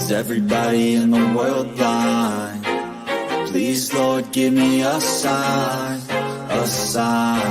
Is everybody in the world blind? Please, Lord, give me a sign, a sign.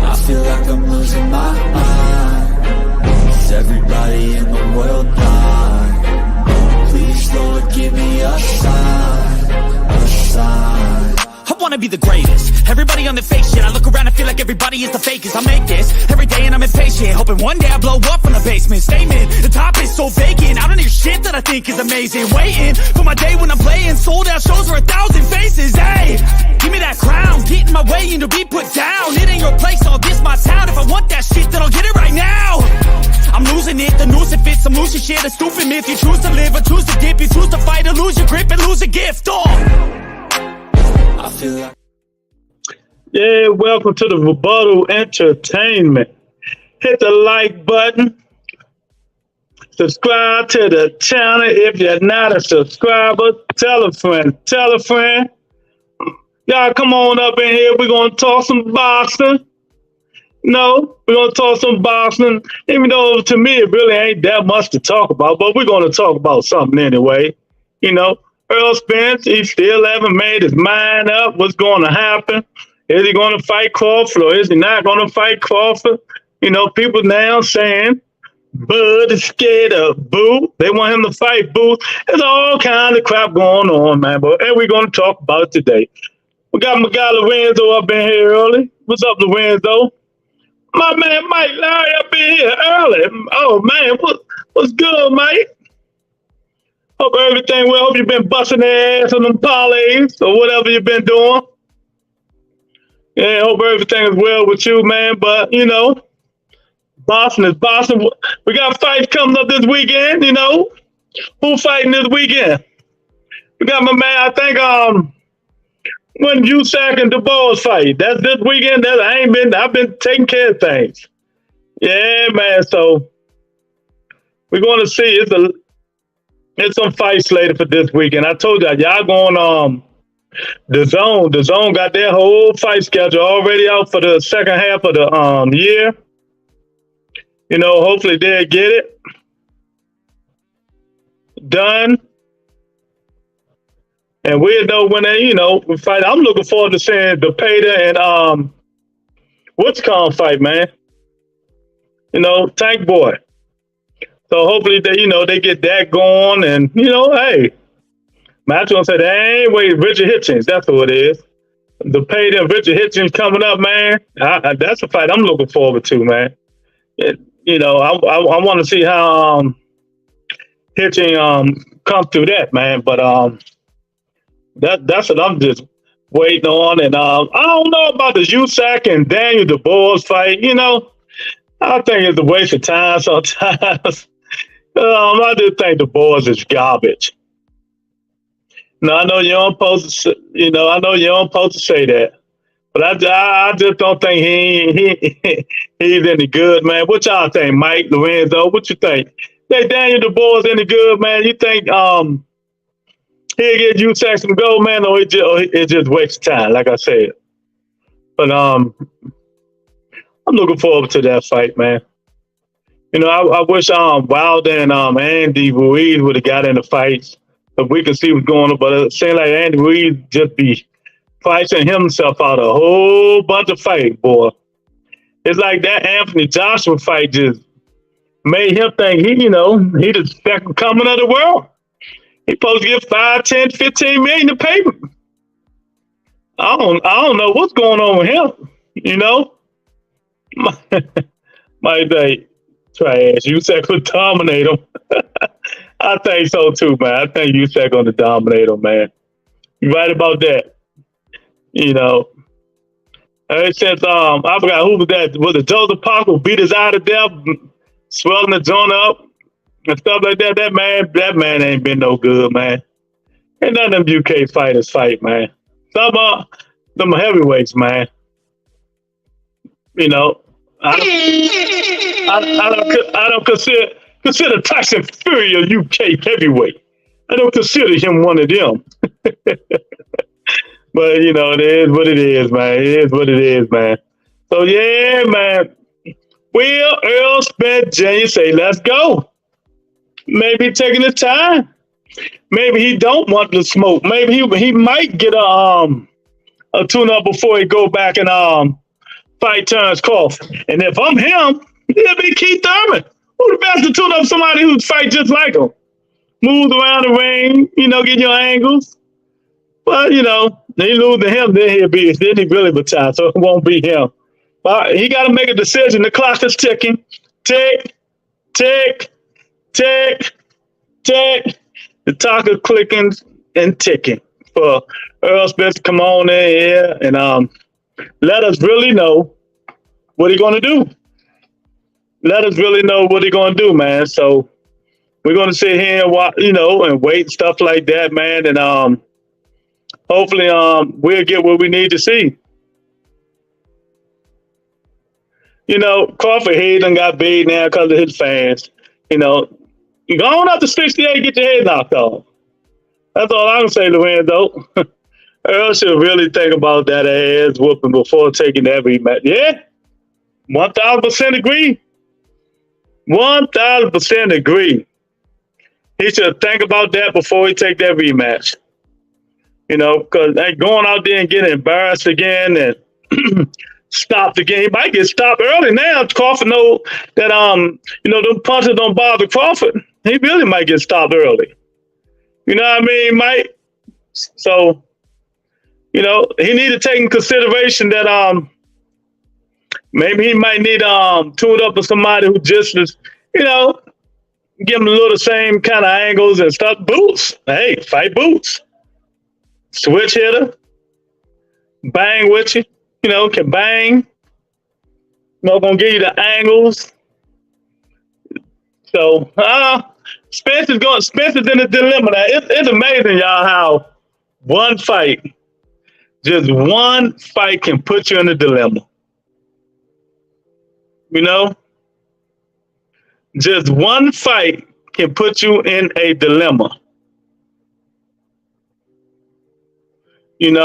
I feel like I'm losing my mind. Is everybody in the world blind? Please, Lord, give me a sign, a sign. I wanna be the greatest. Everybody on the fake shit. I look around and feel like everybody is the fakest. I make this every day and I'm impatient, hoping one day I blow up from the basement. Statement, the top is so vacant. I don't hear shit that I think is amazing. Waiting for my day when I'm playing sold out shows for 1,000 faces. Hey, give me that crown, get in my way and to be put down. It ain't your place, all this my town. If I want that shit, then I'll get it right now. I'm losing it, the noose it fits. I'm losing shit, a stupid myth. You choose to live or choose to dip. You choose to fight or lose your grip and lose a gift. I feel like Yeah, welcome to the Rebuttal Entertainment. Hit the like button. Subscribe to the channel if you're not a subscriber. Tell a friend. Tell a friend. Y'all come on up in here. We're going to talk some boxing. No, we're going to talk some boxing. Even though to me it really ain't that much to talk about, but we're going to talk about something anyway. You know, Earl Spence, he still haven't made his mind up. What's going to happen? Is he going to fight Crawford or is he not going to fight Crawford? You know, people now saying Bud is scared of Boo. They want him to fight Boo. There's all kind of crap going on, man. But and we're going to talk about it today. We got my guy Lorenzo up in here early. What's up, Lorenzo? My man Mike Larry up in here early. Oh, man, what's good, Mike? Hope everything well. Hope you've been busting their ass on them parlays or whatever you've been doing. Yeah, hope everything is well with you, man. But, you know, Boston is Boston. We got fights coming up this weekend, you know. Who fighting this weekend? We got my man, I think, when USAC and DuBois fight. That's this weekend. I've been taking care of things. Yeah, man. So we're going to see. It's some fights slated for this weekend. I told y'all going The Zone got their whole fight schedule already out for the second half of the year. You know, hopefully they'll get it done. And we'll know when they, you know, fight. I'm looking forward to seeing the Pater and what's called fight, man. You know, Tank Boy. So hopefully they, you know, they get that going and, you know, hey. Match gonna say they ain't wait. Richard Hitchens, that's who it is. The Pater and Richard Hitchens coming up, man. That's a fight I'm looking forward to, man. You know, I want to see how Hitchens come through that, man. But that's what I'm just waiting on. And I don't know about the USAC and Daniel DuBois fight. You know, I think it's a waste of time sometimes. I just think DuBois is garbage. No, I know you don't supposed to. You know, I know you don't supposed to say that, but I just don't think he's any good, man. What y'all think, Mike, Lorenzo? What you think? Think Daniel DuBois any good, man? You think he'll get USAC some gold, man, or it just wastes time, like I said. But I'm looking forward to that fight, man. You know, I wish Wilder and Andy Ruiz would have got in the fights. But we can see what's going on. But it seems like Andy Ruiz just be pricing himself out a whole bunch of fights, boy. It's like that Anthony Joshua fight just made him think he the second coming of the world. He supposed to get 5, 10, 15 million to pay him. I don't know what's going on with him, you know? Might be trash. You said could dominate him. I think so too, man. I think USAC going to dominate him, man. You right about that. You know, ever since I forgot who was that. Was it Joseph Parker who beat his eye to death, swelling the joint up and stuff like that? That man ain't been no good, man. Ain't none of them UK fighters fight, man. Some them heavyweights, man. You know, I don't consider Tyson Fury a UK heavyweight. I don't consider him one of them. But, you know, it is what it is, man. It is what it is, man. So, yeah, man. Will Earl Spence Jr. say, let's go. Maybe taking his time. Maybe he don't want to smoke. Maybe he might get a tune up before he go back and fight Terrence Crawford. And if I'm him, it'll be Keith Thurman. Who the best to tune up somebody who fight just like him? Moves around the ring, get your angles. But they lose to him, then he really retire. So it won't be him. But he got to make a decision. The clock is ticking. Tick, tick, tick, tick. The talk is clicking and ticking for Earl Spence to come on in here and let us really know what he's going to do. Let us really know what he's going to do, man. So we're going to sit here and watch, and wait and stuff like that, man. And hopefully we'll get what we need to see. Crawford head done got big now because of his fans. You go on up to 68, get your head knocked off. That's all I can say, Lorenzo. Earl should really think about that ass whooping before taking that rematch. Yeah, 1,000% agree. 1,000% agree. He should think about that before he take that rematch. Because going out there and getting embarrassed again and stopped again. He might get stopped early now. Crawford know that them punches don't bother Crawford. He really might get stopped early. You know what I mean, Mike? So, he need to take in consideration that maybe he might need tuned up with somebody who just is, give him a little same kind of angles and stuff. Boots. Hey, fight Boots. Switch hitter. Bang with you. Can bang. Gonna give you the angles. So, Spence is in a dilemma now. It's amazing, y'all, how just one fight can put you in a dilemma. Just one fight can put you in a dilemma. And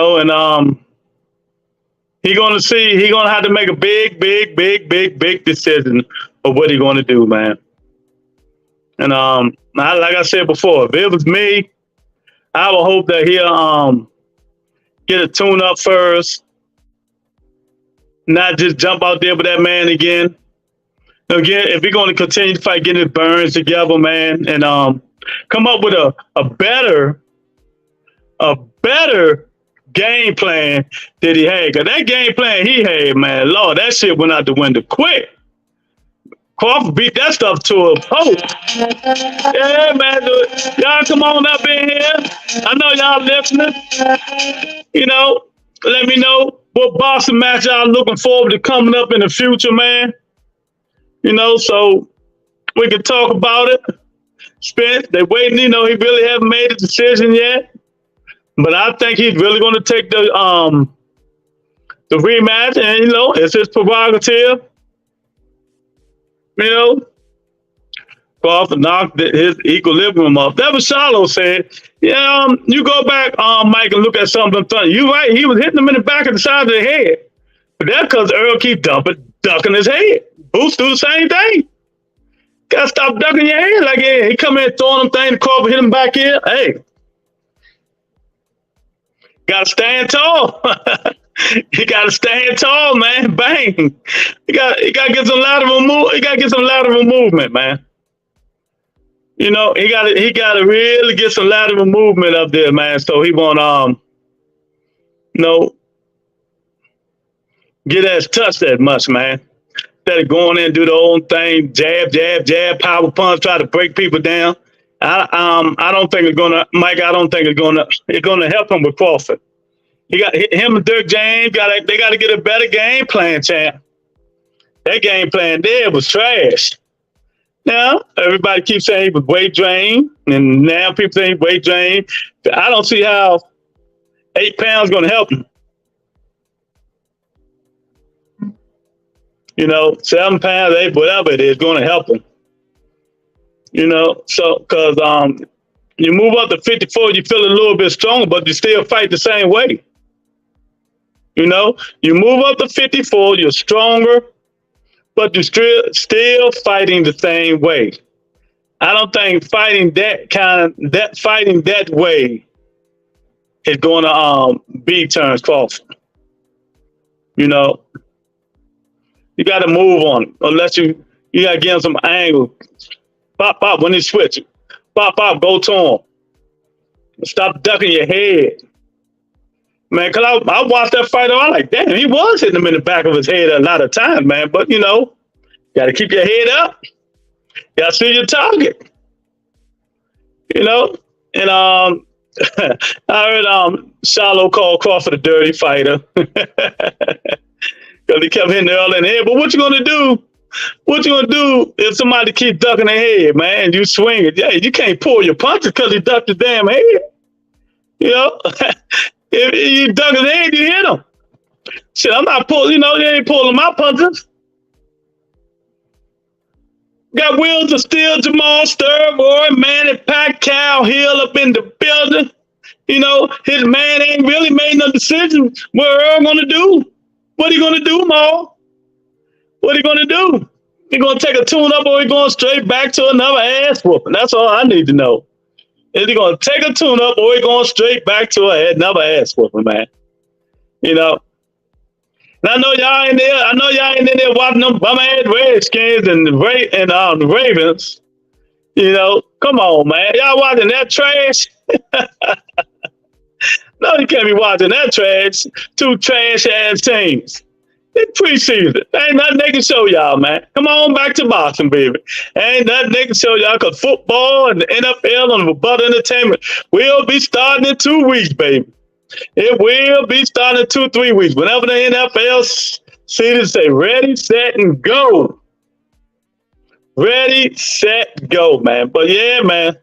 he's gonna have to make a big decision of what he's gonna do, man. And like I said before, if it was me, I would hope that he'll get a tune up first, not just jump out there with that man again. Again, if he's going to continue to fight, get his burns together, man, and come up with a better game plan that he had. Because that game plan he had, man, Lord, that shit went out the window quick. Crawford beat that stuff to a post. Yeah, man. Y'all come on up in here. I know y'all listening. Let me know what boxing match y'all looking forward to coming up in the future, man. So we can talk about it. Spence, they waiting, he really haven't made a decision yet. But I think he's really going to take the rematch, and it's his prerogative. Crawford knocked his equilibrium off. That was Charlo said. Yeah, you go back, Mike, and look at something. You're right. He was hitting him in the back of the side of the head. But that's because Earl keep ducking his head. Boots do the same thing. Gotta stop ducking your head like he come in throwing them things. Crawford hit him back here. Hey, gotta stand tall. You gotta stand tall, man. Bang. You gotta get some lateral move. You gotta get some lateral movement, man. He gotta really get some lateral movement up there, man. So he won't get as touched that much, man. Instead of going in and do the old thing, jab, jab, jab, power punch, try to break people down. I don't think it's gonna, Mike. I don't think it's gonna help him with Crawford. He got him and Dirk James. They got to get a better game plan, champ. That game plan there was trash. Now everybody keeps saying he was weight drained, and now people say weight drained. I don't see how 8 pounds going to help him. 7 pounds, 8, whatever it is, going to help him. So because you move up to 54, you feel a little bit stronger, but you still fight the same way. You move up to 54, you're stronger, but you're still fighting the same way. I don't think fighting that way is going to beat Terrence Crawford. You know, you got to move on him unless you got to give him some angle. Pop, pop when he switches. Pop, pop, go to him. Stop ducking your head. Man, because I watched that fight, I was like, damn, he was hitting him in the back of his head a lot of times, man. But, you know, got to keep your head up. Got to see your target. You know? And I heard Shiloh call Crawford a dirty fighter. Because he kept hitting the early in the head. But what you going to do? What you going to do if somebody keep ducking their head, man, and you swing it? Yeah, you can't pull your punches because he ducked his damn head. You know? If you duck his head, you hit him. Shit, I'm not pulling, you know, you ain't pulling my punches. Got Wheels of Steel, Jamal Sturboy, Manny Pacquiao, Hill up in the building. You know, his man ain't really made no decision what Earl gonna do. What he gonna do, Maul? What he gonna do? He gonna take a tune up or he going straight back to another ass whooping? That's all I need to know. Is he gonna take a tune up or he going straight back to another ass whooping, man? You know. And I know y'all ain't there. I know y'all ain't in there watching them bum ass Redskins and the Ravens. You know, come on, man. Y'all watching that trash? No, you can't be watching that trash. Two trash ass teams. It's preseason. Ain't nothing they can show y'all, man. Come on back to boxing, baby. Ain't nothing they can show y'all because football and the NFL and the Butt Entertainment will be starting in 2 weeks, baby. It will be starting in 2-3 weeks. Whenever the NFL season say ready, set, and go. Ready, set, go, man. But yeah, man.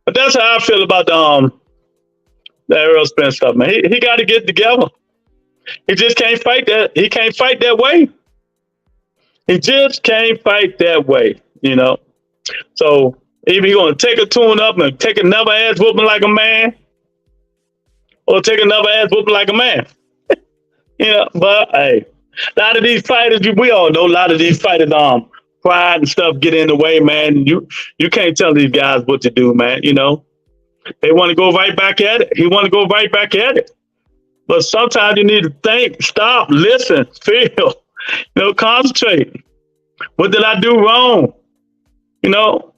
But that's how I feel about the Errol Spence stuff, man. He got to get together. He just can't fight that. He can't fight that way. He just can't fight that way, you know. So either he's going to take a tune up and take another ass whooping like a man, or take another ass whooping like a man. You know, but hey, a lot of these fighters, we all know a lot of these fighters, pride and stuff get in the way, man. You can't tell these guys what to do, man. You know, they want to go right back at it. He want to go right back at it. But sometimes you need to think, stop, listen, feel, you know, concentrate. What did I do wrong? You know,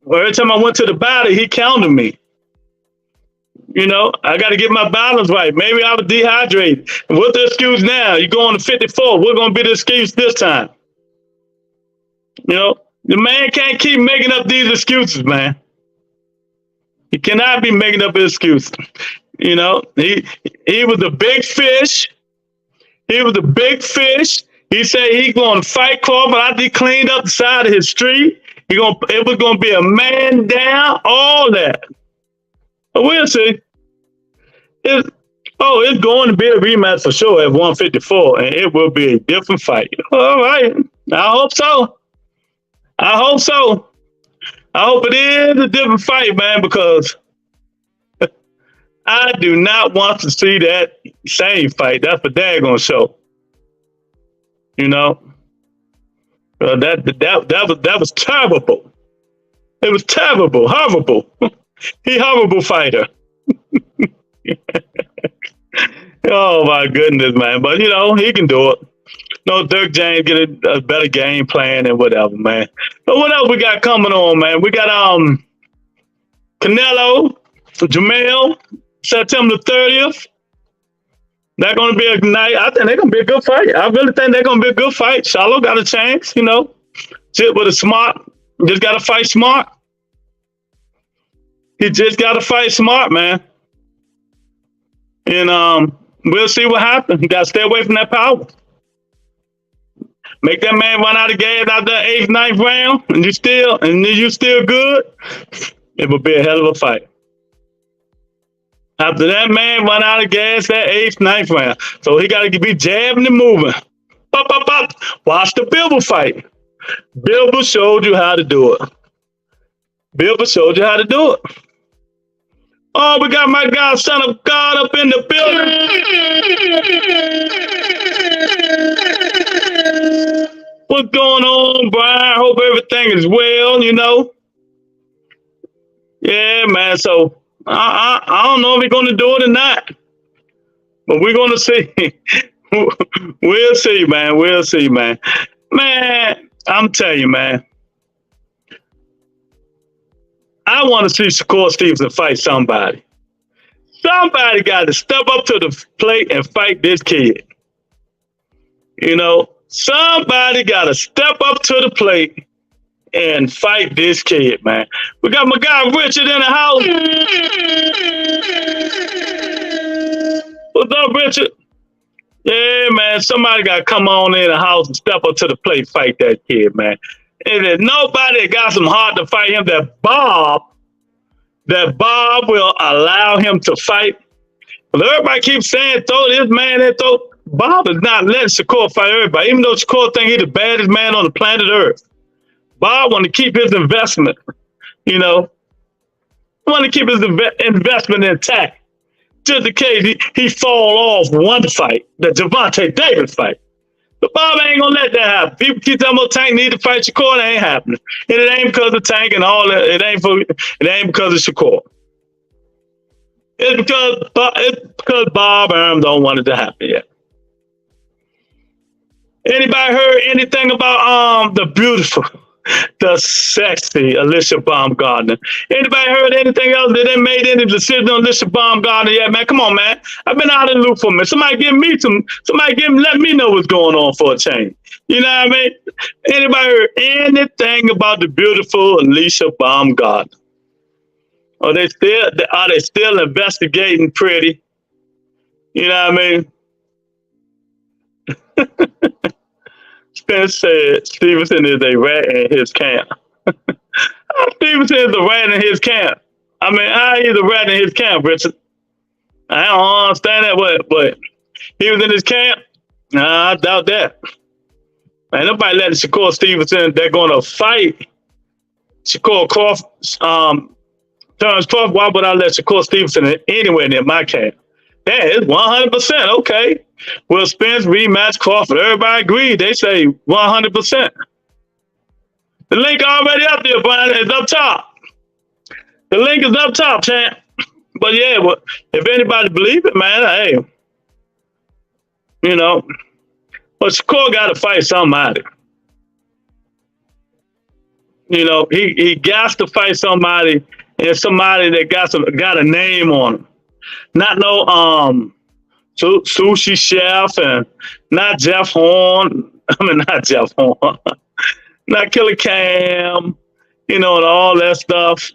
every time I went to the battle, he counted me. You know, I got to get my balance right. Maybe I was dehydrated. What's the excuse now? You're going to 54. We're going to be the excuse this time. You know, the man can't keep making up these excuses, man. He cannot be making up excuses. You know, he was a big fish. He was a big fish. He said he's going to fight Crawford after he cleaned up the side of his street. It was going to be a man down, all that. But we'll see. It's going to be a rematch for sure at 154, and it will be a different fight. All right. I hope so. I hope so. I hope it is a different fight, man, because I do not want to see that same fight. That's for daggone show. You know? That was terrible. It was terrible, horrible. He horrible fighter. Oh my goodness, man. But you know, he can do it. No, Dirk James get a better game plan and whatever, man. But what else we got coming on, man? We got Canelo, Jamel, September 30th. They're gonna be a night. I think they're gonna be a good fight. I really think they're gonna be a good fight. Shiloh got a chance, you know. Sit with a smart, just gotta fight smart. He just gotta fight smart, man. And we'll see what happens. You gotta stay away from that power. Make that man run out of gas out the 8th, 9th round, and you still good. It will be a hell of a fight. After that man run out of gas that 8th, 9th round, so he got to be jabbing and moving. Pop, pop, pop. Watch the Bilbo fight. Bilbo showed you how to do it. Bilbo showed you how to do it. Oh, we got my God, Son of God, up in the building. What's going on, Brian? Hope everything is well, you know. Yeah, man. So I don't know if we're gonna do it or not, but we're gonna see. We'll see, man. We'll see, man. Man, I'm telling you, man. I want to see Shakur Stevenson fight somebody. Somebody got to step up to the plate and fight this kid. You know, somebody got to step up to the plate and fight this kid, man. We got my guy Richard in the house. What's up, Richard? Yeah, man, somebody got to come on in the house and step up to the plate, fight that kid, man. And there's nobody got some heart to fight him that Bob will allow him to fight. But everybody keeps saying, throw this man and throw. Bob is not letting Shakur fight everybody, even though Shakur think he's the baddest man on the planet Earth. Bob want to keep his investment, you know. Want to keep his investment intact. Just in case he fall off one fight, the Gervonta Davis fight. But Bob ain't gonna let that happen. People keep telling me Tank need to fight Shakur, it ain't happening. And it ain't because of Tank and all that. It ain't because of Shakur. It's because Bob Arum don't want it to happen yet. Anybody heard anything about the beautiful, the sexy Alicia Baumgartner? Anybody heard anything else? They didn't made any decision on Alicia Baumgartner yet, man? Come on, man. I've been out of the loop for a minute. Let me know what's going on for a change. You know what I mean? Anybody heard anything about the beautiful Alicia Baumgartner? Are they still investigating Pretty? You know what I mean? Spence said Stevenson is a rat in his camp. Stevenson is a rat in his camp. I mean, how he's a rat in his camp, Richard? I don't understand that, but he was in his camp? Nah, I doubt that. Man, nobody letting Shakur Stevenson, they're going to fight Shakur Crawford, Terrence Crawford. Why would I let Shakur Stevenson anywhere near my camp? Yeah, it's 100%. Okay. Will Spence rematch Crawford? Everybody agreed. They say 100%. The link already up there, Brian. It's up top. The link is up top, champ. But yeah, well, if anybody believe it, man, hey, you know, but Shakur got to fight somebody. You know, he got to fight somebody, and somebody that got a name on him. Not no sushi chef, and not Jeff Horn. I mean, not Jeff Horn. Not Killer Cam, you know, and all that stuff.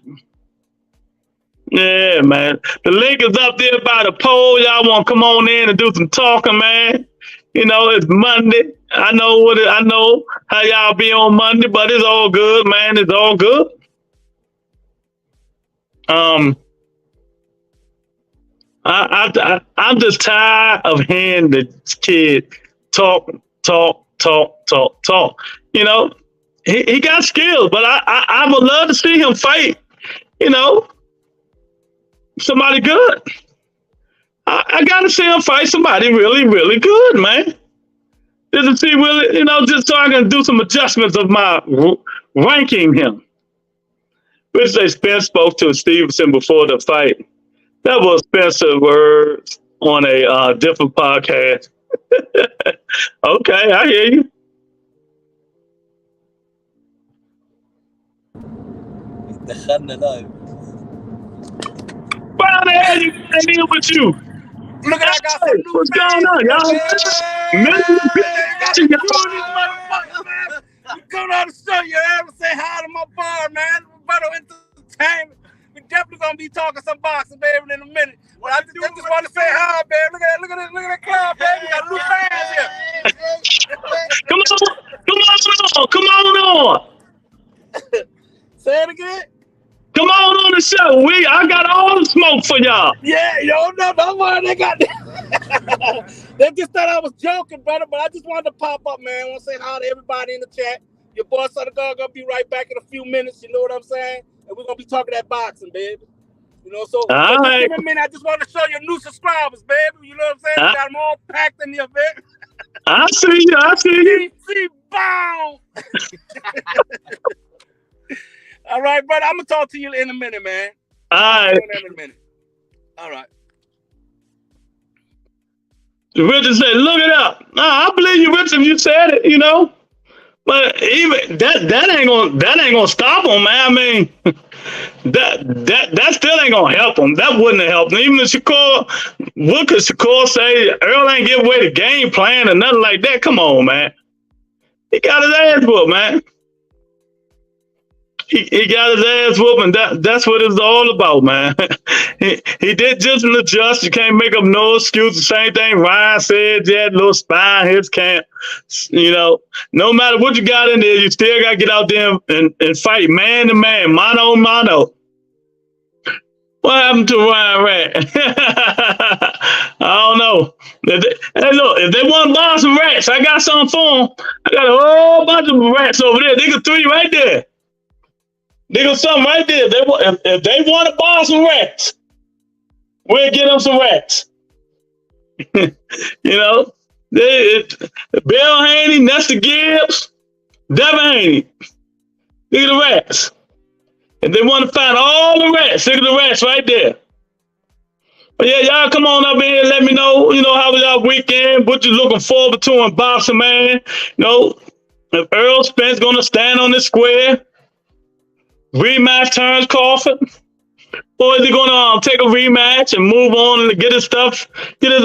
Yeah, man. The link is up there by the poll. Y'all want to come on in and do some talking, man. You know, it's Monday. I know how y'all be on Monday, but it's all good, man. It's all good. I'm just tired of hearing the kid talk. You know, he got skills, but I would love to see him fight, you know, somebody good. I got to see him fight somebody really, really good, man. Just to see really, you know, just so I can do some adjustments of my ranking him. Which they Spence spoke to Stevenson before the fight. That was Spencer's words on a different podcast. Okay, I hear you. دخلنا لايف. Why the hell you can't deal with you? Look at I got some new What's going on, y'all? We come out to show you, ever say hi to my bar, man. Better entertainment. We definitely gonna be talking some boxing, baby, in a minute. But I just want to say hi, baby. Look at that crowd, baby. We got new fans here. Come on. Say it again. Come on the show. I got all the smoke for y'all. Yeah, yo, no, don't worry, they got They just thought I was joking, brother, but I just wanted to pop up, man. I want to say hi to everybody in the chat. Your boy Son of God gonna be right back in a few minutes, you know what I'm saying? And we're gonna be talking that boxing, baby. You know, so all right. give me a minute. I just want to show you new subscribers, baby. You know what I'm saying? We got them all packed in the event. I see you. DC bound. All right, brother. I'm gonna talk to you in a minute, man. All right. Doing that in a minute. All right. Richard said, look it up. No, I believe you, Richard, if you said it, you know. But even that ain't gonna stop him, man. I mean, that still ain't gonna help him. That wouldn't have helped him. Even if Shakur, what could Shakur say? Earl ain't give away the game plan or nothing like that. Come on, man. He got his ass whooped, man. He got his ass whooped, and that's what it's all about, man. he did just an adjust. You can't make up no excuse. The same thing Ryan said, yeah, little spy in his camp. You know, no matter what you got in there, you still got to get out there and fight man to man, mano a mano. What happened to Ryan Rat? I don't know. Hey, look, if they want to buy some rats, I got something for them. I got a whole bunch of rats over there. They got 3 right there. They got something right there. If they want to buy some rats, we'll get them some rats. You know, Bill Haney, Nestor Gibbs, Devin Haney. Look at the rats. If they want to find all the rats, look at the rats right there. But yeah, y'all come on up in here. Let me know, you know, how was y'all weekend? What you looking forward to in boxing, man? You know, if Earl Spence going to stand on the square, rematch turns Crawford, or is he going to take a rematch and move on and get his stuff, get his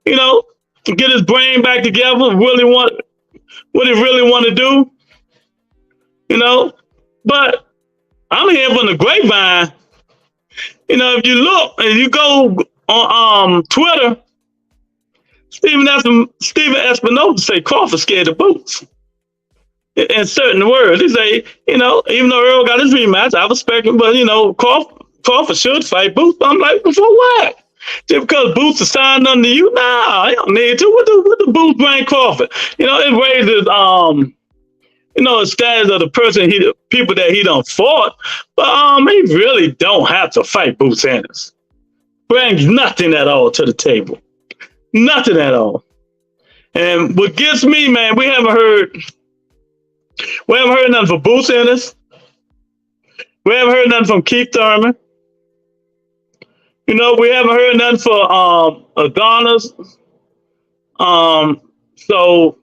you know, get his brain back together? Really want what he really want to do, you know? But I'm hearing from the grapevine. You know, if you look and you go on Twitter, Stephen Espinosa say Crawford scared of Boots. In certain words, he say, you know, even though Earl got his rematch, I was expecting, but you know, Crawford should fight Boots. I'm like, for what? Just because Boots is signed under you? Nah, I don't need to. What the Boots bring Crawford? You know, it raises you know, the status of the person people that he done fought, but he really don't have to fight Boots Ennis. Brings nothing at all to the table. Nothing at all. And what gets me, man, we haven't heard nothing from Boots Ennis. We haven't heard nothing from Keith Thurman. You know, we haven't heard nothing for Adonis. So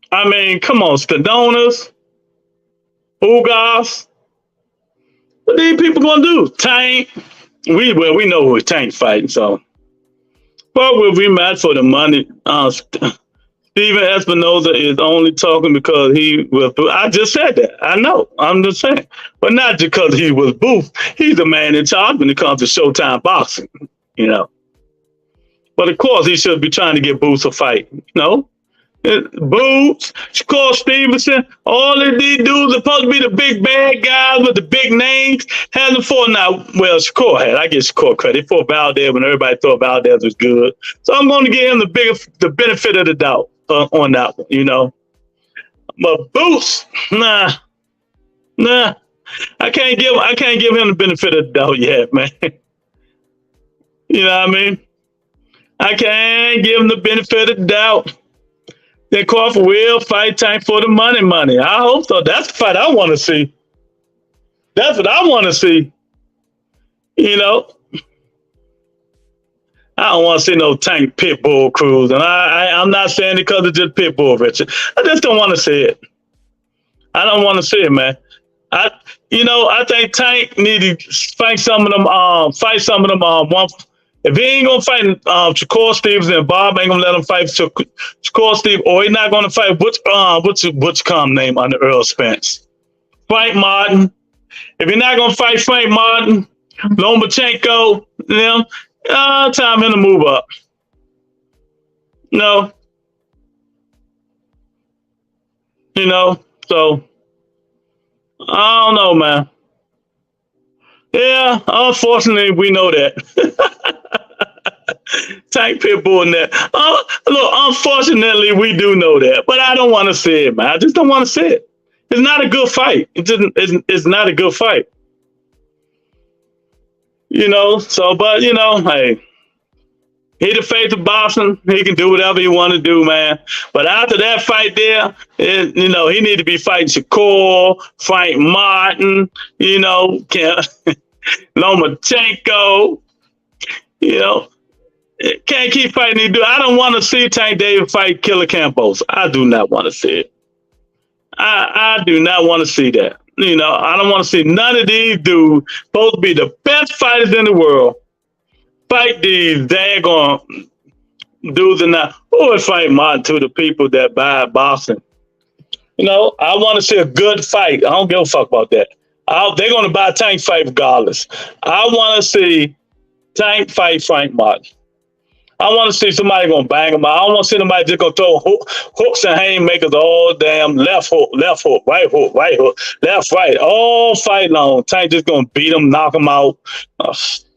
I mean, come on, Stadonas, Ugas. What these people gonna do? Tank. We know who Tank fighting, so. But we'll rematch for the money. Stephen Espinosa is only talking because he was. I just said that. I know. I'm just saying, but not because he was Booth. He's the man in charge when it comes to Showtime boxing. You know. But of course, he should be trying to get Booth a fight. You know. Boots, Shakur Stevenson, all of these dudes are supposed to be the big bad guys with the big names. Hasn't fought now. Well, Shakur had. I give Shakur credit. He fought Valdez when everybody thought Valdez was good. So I'm going to give him the benefit of the doubt on that one, you know. But Boots, nah. I can't give him the benefit of the doubt yet, man. You know what I mean? I can't give him the benefit of the doubt. Then Crawford will fight Tank for the money. I hope so. That's the fight I want to see. That's what I want to see. You know, I don't want to see no Tank Pitbull cruise, and I'm not saying it because it's just Pitbull, Richard. I just don't want to see it. I don't want to see it, man. I think Tank need to fight some of them. If he ain't gonna fight Shakur Stevens and Bob ain't gonna let him fight Shakur Stevens, or he's not gonna fight what's come name under Earl Spence? Frank Martin. If you're not gonna fight Frank Martin, Lomachenko, you know, time him to move up. No. You know, so I don't know, man. Yeah, unfortunately, we know that. Tank Pitbull and that. Look, unfortunately, we do know that, but I don't want to see it, man. I just don't want to see it. It's not a good fight. It's not a good fight. You know, so, but, you know, hey, he the face of boxing. He can do whatever he want to do, man. But after that fight there, you know, he need to be fighting Shakur, Frank Martin, you know, Lomachenko. You know, can't keep fighting these dudes. I don't want to see Tank Davis fight Killer Campos. I do not want to see it. I do not want to see that. You know, I don't want to see none of these dudes supposed to be the best fighters in the world fight these daggone dudes and not. Who would fight Martin to the people that buy boxing? You know, I want to see a good fight. I don't give a fuck about that. They're going to buy Tank fight regardless. I want to see Tank fight Frank Martin. I want to see somebody going to bang him out. I don't want to see somebody just going to throw hooks and haymakers all damn left hook, right hook, left, right, all fight long. Tank just going to beat him, knock him out. Waste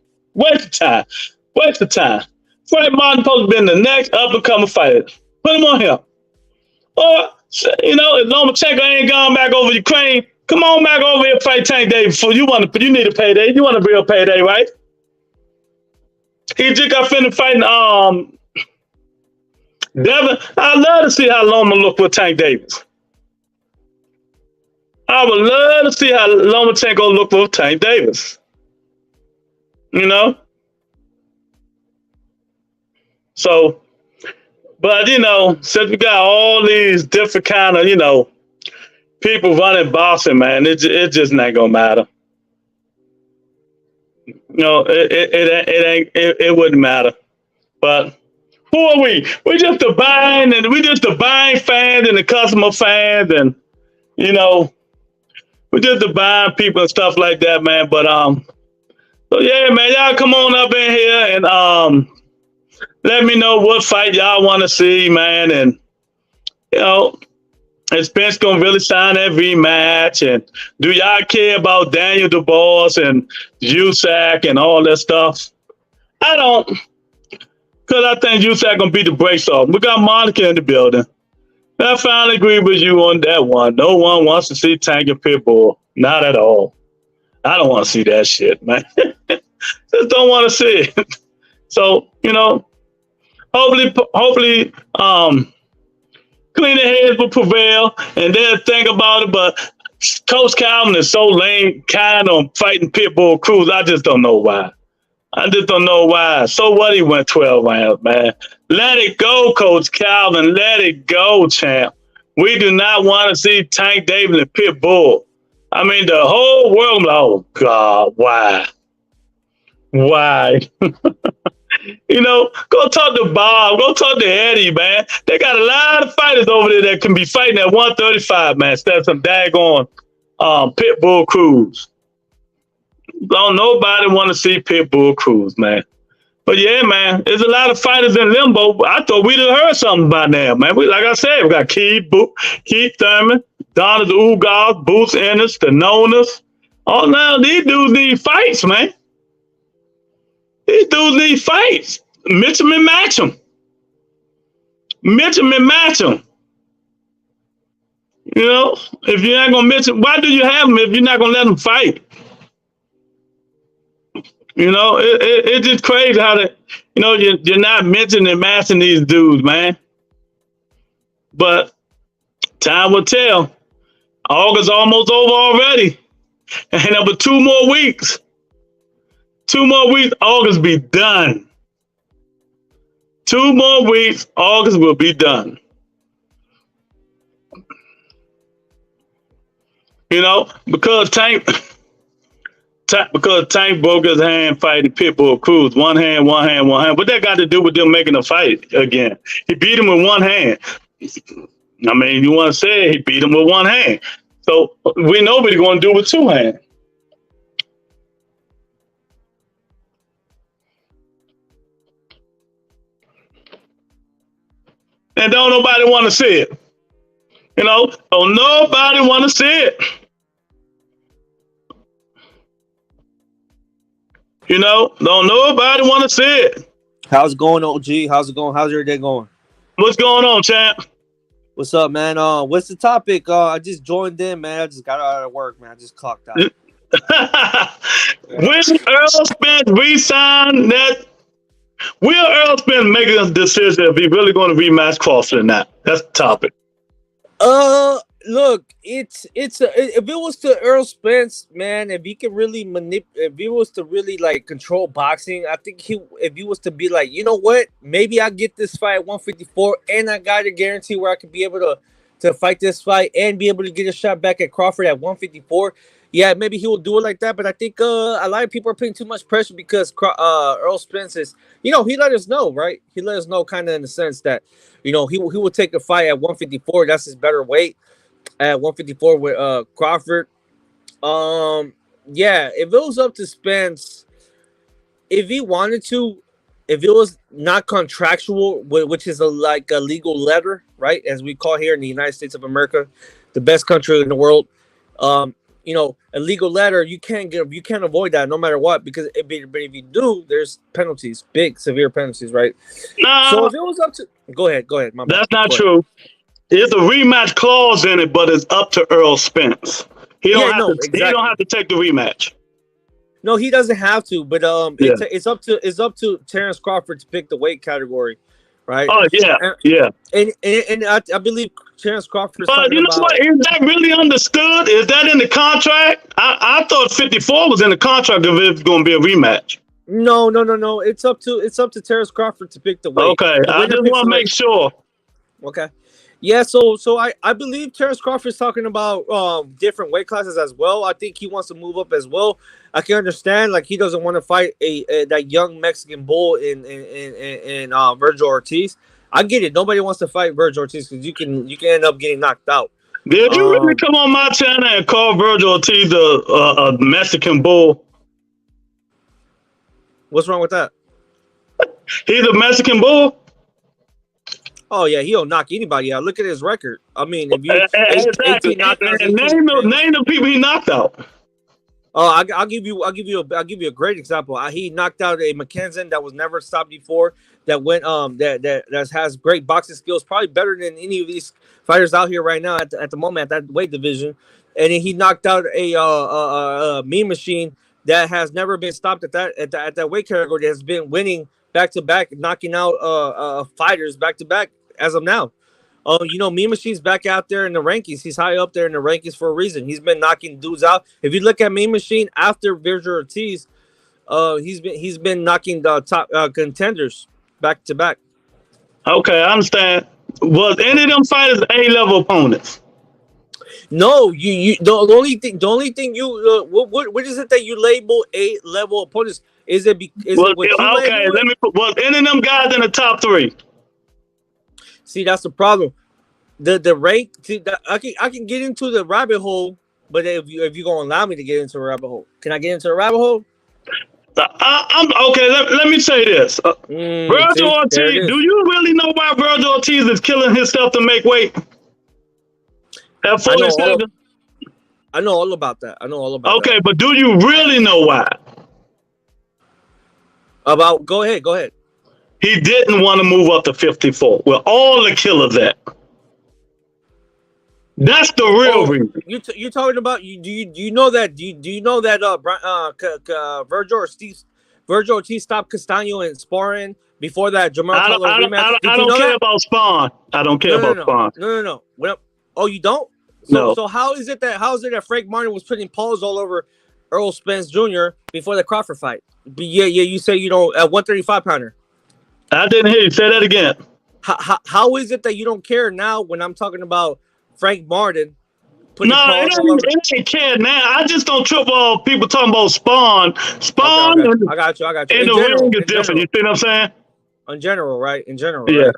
of time. Waste of time. Frank Martin supposed to be the next up-and-coming fighter. Put him on here. Or, you know, if Lomachenko ain't gone back over Ukraine, come on back over here and fight Tank Davis. You need a payday. You want a real payday, right? He just got finished fighting Devin. I'd love to see how Loma look with Tank Davis. I would love to see how Lomachenko look with Tank Davis. You know? So, but, you know, since we got all these different kind of, you know, people running boxing, man, it just not going to matter. No, it wouldn't matter. But who are we? We're just the buying fans and the customer fans, and you know, we're just the buying people and stuff like that, man. But so yeah, man, y'all come on up in here and let me know what fight y'all want to see, man. And you know, is Spence gonna really sign that rematch? And do y'all care about Daniel DuBois and USAC and all that stuff? I don't, because I think USAC gonna beat the brakes off. We got Monica in the building. I finally agree with you on that one. No one wants to see Tank and Pitbull. Not at all. I don't want to see that shit, man. Just don't want to see it. So, you know, hopefully, cleaner heads will prevail, and they'll think about it. But Coach Calvin is so lame, kind on fighting Pitbull Cruz. I just don't know why. So what? He went 12 rounds, man. Let it go, Coach Calvin. Let it go, champ. We do not want to see Tank Davis and Pitbull. I mean, the whole world. Oh God, why? You know, go talk to Bob. Go talk to Eddie, man. They got a lot of fighters over there that can be fighting at 135, man. Instead of some daggone Pitbull Cruz. Don't nobody want to see Pitbull Cruz, man. But yeah, man, there's a lot of fighters in limbo. I thought we'd have heard something by now, man. Like I said, we got Keith Thurman, Donna the Ugas, Boots Ennis, the Nonas. All now these dudes need fights, man. These dudes need fights. Mix them and match them. You know, if you're not going to mix them, why do you have them if you're not going to let them fight? You know, it's just crazy how you know, you're not mixing and matching these dudes, man. But time will tell. August almost over already. And over 2 more weeks. 2 more weeks, August be done. 2 more weeks, August will be done. You know, because Tank broke his hand fighting Pitbull Cruz. One hand. What that got to do with them making a fight again? He beat him with one hand. I mean, you want to say he beat him with one hand. So we know what he's going to do with 2 hands. And don't nobody want to see it. You know, don't nobody want to see it. You know, don't nobody want to see it. How's it going, OG? How's it going? How's your day going? What's going on, champ? What's up, man? What's the topic? I just joined in, man. I just got out of work, man. I just clocked out. When Earl Spence re-signed that, will Earl Spence make a decision if he's really going to rematch Crawford or not? That's the topic. Look, if it was to Earl Spence, man, if he could really if he was to really like control boxing, I think if he was to be like, you know what, maybe I get this fight at 154, and I got a guarantee where I could be able to fight this fight and be able to get a shot back at Crawford at 154. Yeah, maybe he will do it like that, but I think a lot of people are putting too much pressure because Earl Spence is, he let us know, right? He let us know kind of in the sense that, he will take a fight at 154. That's his better weight at 154 with Crawford. Yeah, if it was up to Spence, if he wanted to, if it was not contractual, which is like a legal letter, right, as we call here in the United States of America, the best country in the world. A legal letter, you can't avoid that no matter what, because but if you do, there's penalties, big severe penalties, right? Nah, So if it was up to, go ahead, my bad. that's not true. There's a rematch clause in it, but it's up to Earl Spence. He don't have to take the rematch. No, he doesn't have to, but Yeah. it's up to Terrence Crawford to pick the weight category, right? Oh yeah. And I believe Terrence Crawford. But you know what? Is that really understood? Is that in the contract? I thought 54 was in the contract if it's going to be a rematch. No. It's up to Terrence Crawford to pick the weight. Okay, I just want to make sure. Okay. Yeah, so I believe Terrence Crawford's talking about different weight classes as well. I think he wants to move up as well. I can understand, like, he doesn't want to fight that young Mexican bull in Virgil Ortiz. I get it. Nobody wants to fight Virgil Ortiz because you can end up getting knocked out. Did you really come on my channel and call Virgil Ortiz a Mexican bull? What's wrong with that? He's a Mexican bull? Oh yeah, he'll knock anybody out. Look at his record. I mean, if you exactly. Name the people he knocked out. Oh, I'll give you a great example. He knocked out a McKenzie that was never stopped before. That went that has great boxing skills, probably better than any of these fighters out here right now at the moment at that weight division. And then he knocked out a Mean Machine that has never been stopped at that weight category. That has been winning back to back, knocking out fighters back to back as of now. Mean Machine's back out there in the rankings. He's high up there in the rankings for a reason. He's been knocking dudes out. If you look at Mean Machine after Virgil Ortiz, he's been knocking the top contenders back to back. Okay, I understand. Was any of them fighters A-level opponents? No, the only thing you what is it that you label A-level opponents? Was any of them guys in the top 3? See, that's the problem. The rank. See, I can get into the rabbit hole, but if you're gonna allow me to get into a rabbit hole, can I get into a rabbit hole? I'm okay. Let me say this. Virgil Ortiz. Do you really know why Virgil Ortiz is killing himself to make weight? At 47. I know all about that. Okay, but do you really know why? Go ahead. He didn't want to move up to 54. We're all the killers at. That's the real reason. You're talking about do you know that Virgil Ortiz stopped Castaño in sparring before that Jamal Charlo rematch? I don't care about Spawn. I don't care about Spawn. No. Oh, you don't? No. So how is it that Frank Martin was putting paws all over Earl Spence Jr. before the Crawford fight? Yeah. You say you don't at 135 pounder. I didn't hear you say that again. How is it that you don't care now when I'm talking about Frank Martin? No, it ain't care now. I just don't trip on people talking about Spawn. Spawn. Okay. I got you. In the ring is different. You see what I'm saying? In general, right? Yeah.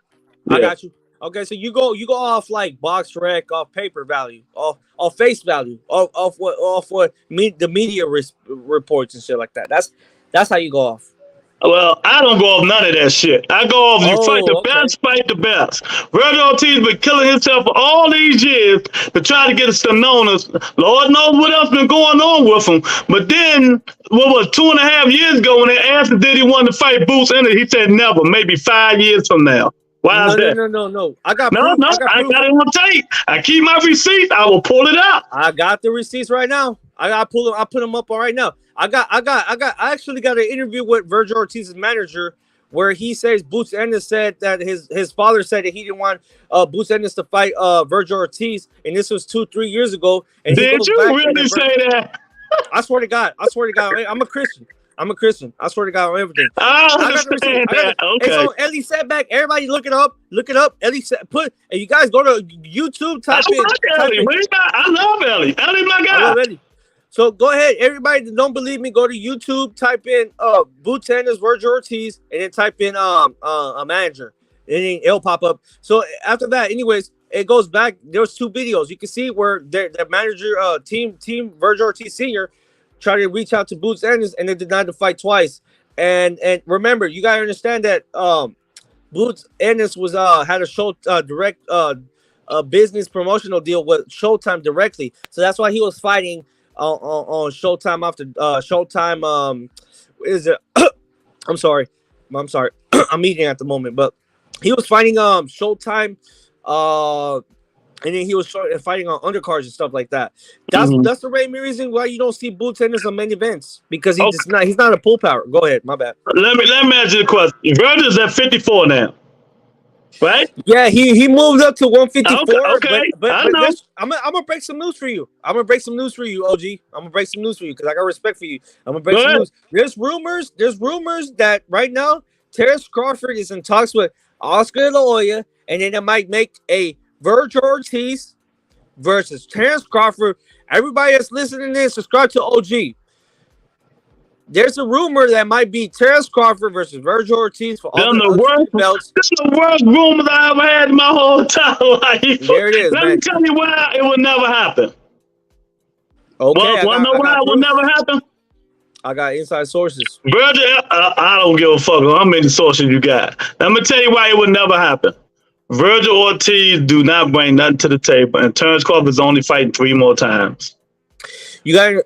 Right? I got you. Okay, so you go off like box rec, off paper value, off face value, off what the media reports and shit like that. That's how you go off. Well, I don't go off none of that shit. I go off, you fight the best, fight the best. Virgil Ortiz been killing himself for all these years to try to get us to know us. Lord knows what else been going on with him. But then, 2.5 years ago when they asked him did he want to fight Boots in it, he said never, maybe 5 years from now. Why is that? No. I got it on tape. I keep my receipts. I will pull it out. I got the receipts right now. I put them up right now. I actually got an interview with Virgil Ortiz's manager where he says Boots Ennis said that his father said that he didn't want Boots Ennis to fight Virgil Ortiz, and this was 2-3 years ago. And he Did goes you back really say that? I swear to God. I swear to God. I'm a Christian. I swear to God on everything. I got the understand receipt. that. And Okay. so Ellie said back. Everybody look it up. Look it up. Ellie said put. And you guys go to YouTube. I Type in. like Ellie. I love Ellie. Ellie's my I love guy. Ellie. So go ahead. Everybody that don't believe me, go to YouTube. Type in Boots Ennis Virgil Ortiz, and then type in a manager, and then it'll pop up. So after that, anyways, it goes back. There's 2 videos you can see where the manager team Virgil Ortiz Sr. tried to reach out to Boots Ennis, and they denied the fight twice. And remember, you gotta understand that Boots Ennis was had a show direct a business promotional deal with Showtime directly, so that's why he was fighting on Showtime after Showtime. Is it? I'm sorry. I'm eating at the moment, but he was fighting Showtime. And then he was fighting on undercards and stuff like that. That's the main reason why you don't see Boots Ennis on many events, because he's not a pull power. Go ahead, my bad. Let me ask you a question. Virgil's at 54 now, right? Yeah, he moved up to 154. Okay. But I know. I'm gonna break some news for you. OG. I'm gonna break some news for you because I got respect for you. I'm gonna break some news. There's rumors that right now Terrence Crawford is in talks with Oscar De La Hoya, and then they might make a Virgil Ortiz versus Terrence Crawford. Everybody that's listening to this, subscribe to OG. There's a rumor that might be Terrence Crawford versus Virgil Ortiz for all the belts. This is the worst rumor that I ever had in my whole entire life. There it is. Let me tell you why it would never happen. Okay, Want to know why it would never happen? I got inside sources. Virgil, I don't give a fuck how many sources you got. Let me tell you why it would never happen. Virgil Ortiz do not bring nothing to the table, and Terrence Crawford is only fighting 3 more times. You got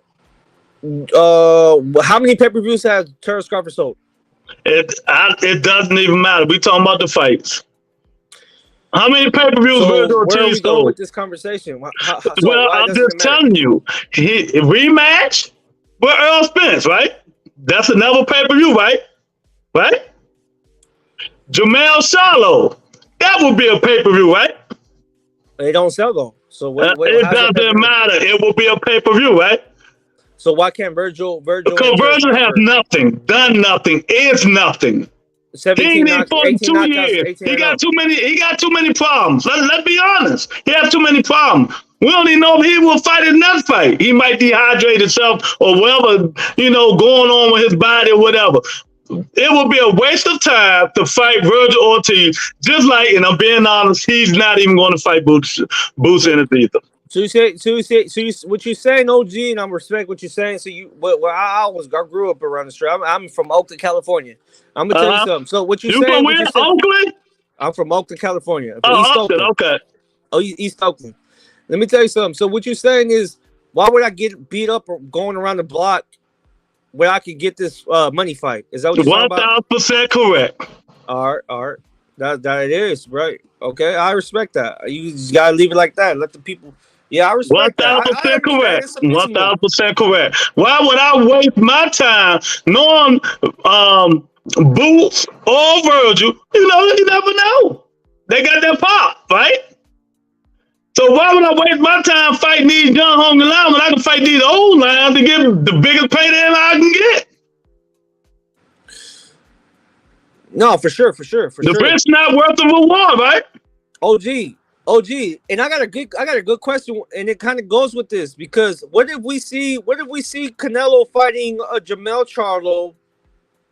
how many pay-per-views has Terrence Crawford sold? It doesn't even matter. We talking about the fights. How many pay-per-views Virgil Ortiz where are we sold? going with this conversation? I'm just telling you. Rematch with Earl Spence, right? That's another pay-per-view, right? Right? Jamel Charlo. That would be a pay-per-view, right? They don't sell though. So it doesn't matter. It will be a pay-per-view, right? So why can't Virgil? Because Virgil has nothing, done nothing, is nothing. 17 he ain't fought in 2 years. He got too many problems. Let's be honest. He has too many problems. We don't even know if he will fight in that fight. He might dehydrate himself or whatever, going on with his body or whatever. It would be a waste of time to fight Virgil Ortiz. Just like, and I'm being honest, he's not even going to fight Boots Ennis either. So what you're saying, OG, and I respect what you're saying. So I grew up around the street. I'm from Oakland, California. I'm gonna tell you something. So what you're saying? From where? Oakland? I'm from Oakland, California. East Oakland. Okay. Oh, East Oakland. Let me tell you something. So what you're saying is, why would I get beat up or going around the block where I could get this money fight? Is that what you're saying about? 1,000% correct. All right. That it is, right? Okay, I respect that. You just gotta leave it like that. Let the people. Yeah, I respect 1,000% correct. 1,000% correct. Why would I waste my time knowing Boots or Virgil? You never know. They got their pop, right? So why would I waste my time fighting these young hungry lions when I can fight these old lions to get the biggest payday I can get? No, for sure. The risk's not worth the reward, right? OG, and I got a good question, and it kind of goes with this, because what if we see Canelo fighting Jamel Charlo?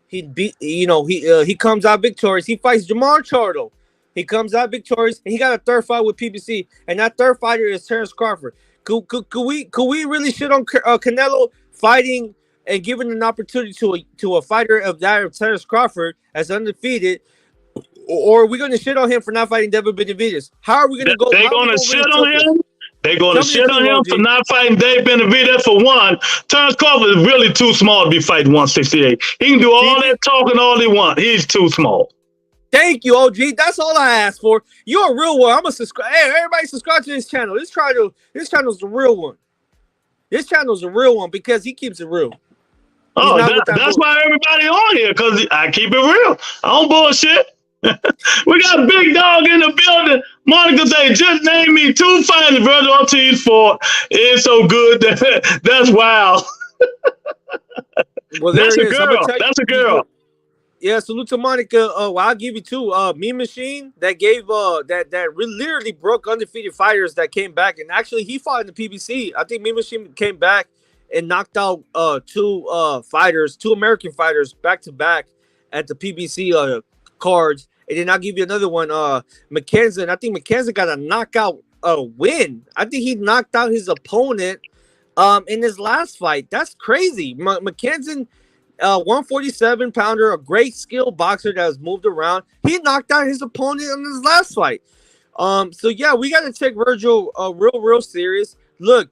He comes out victorious. He fights Jamel Charlo. He comes out victorious, and he got a third fight with PBC, and that third fighter is Terrence Crawford. Could we really shit on Canelo fighting and giving an opportunity to a fighter of Terrence Crawford as undefeated? Or are we going to shit on him for not fighting David Benavidez? How are we going to go? They're going to shit on him? They're going to shit on him for not fighting Dave Benavidez for one. Terrence Crawford is really too small to be fighting 168. He can do all that talking all he wants. He's too small. Thank you, OG. That's all I asked for. You're a real one. I'm a subscribe. Hey, everybody subscribe to this channel. This channel's the real one. This channel's a real one because he keeps it real. Oh, not with that that's bull. why everybody on here, because I keep it real. I don't bullshit. We got Big Dog in the building. Monica say, just name me 2 fighters Virgil Ortiz fought. It's so good. That's wild. Well, That's there a it is. I'm gonna girl. tell That's a you. girl. Yeah, salute to Monica. Well, I'll give you 2. Mean Machine that gave literally broke undefeated fighters that came back, and actually he fought in the PBC. I think Mean Machine came back and knocked out 2 fighters, 2 American fighters back to back at the PBC cards. And then I'll give you another one. McKenzie. I think McKenzie got a knockout win. I think he knocked out his opponent in his last fight. That's crazy. McKenzie. 147 pounder, a great skill boxer that has moved around. He knocked out his opponent in his last fight. So yeah, we got to take Virgil real serious. Look,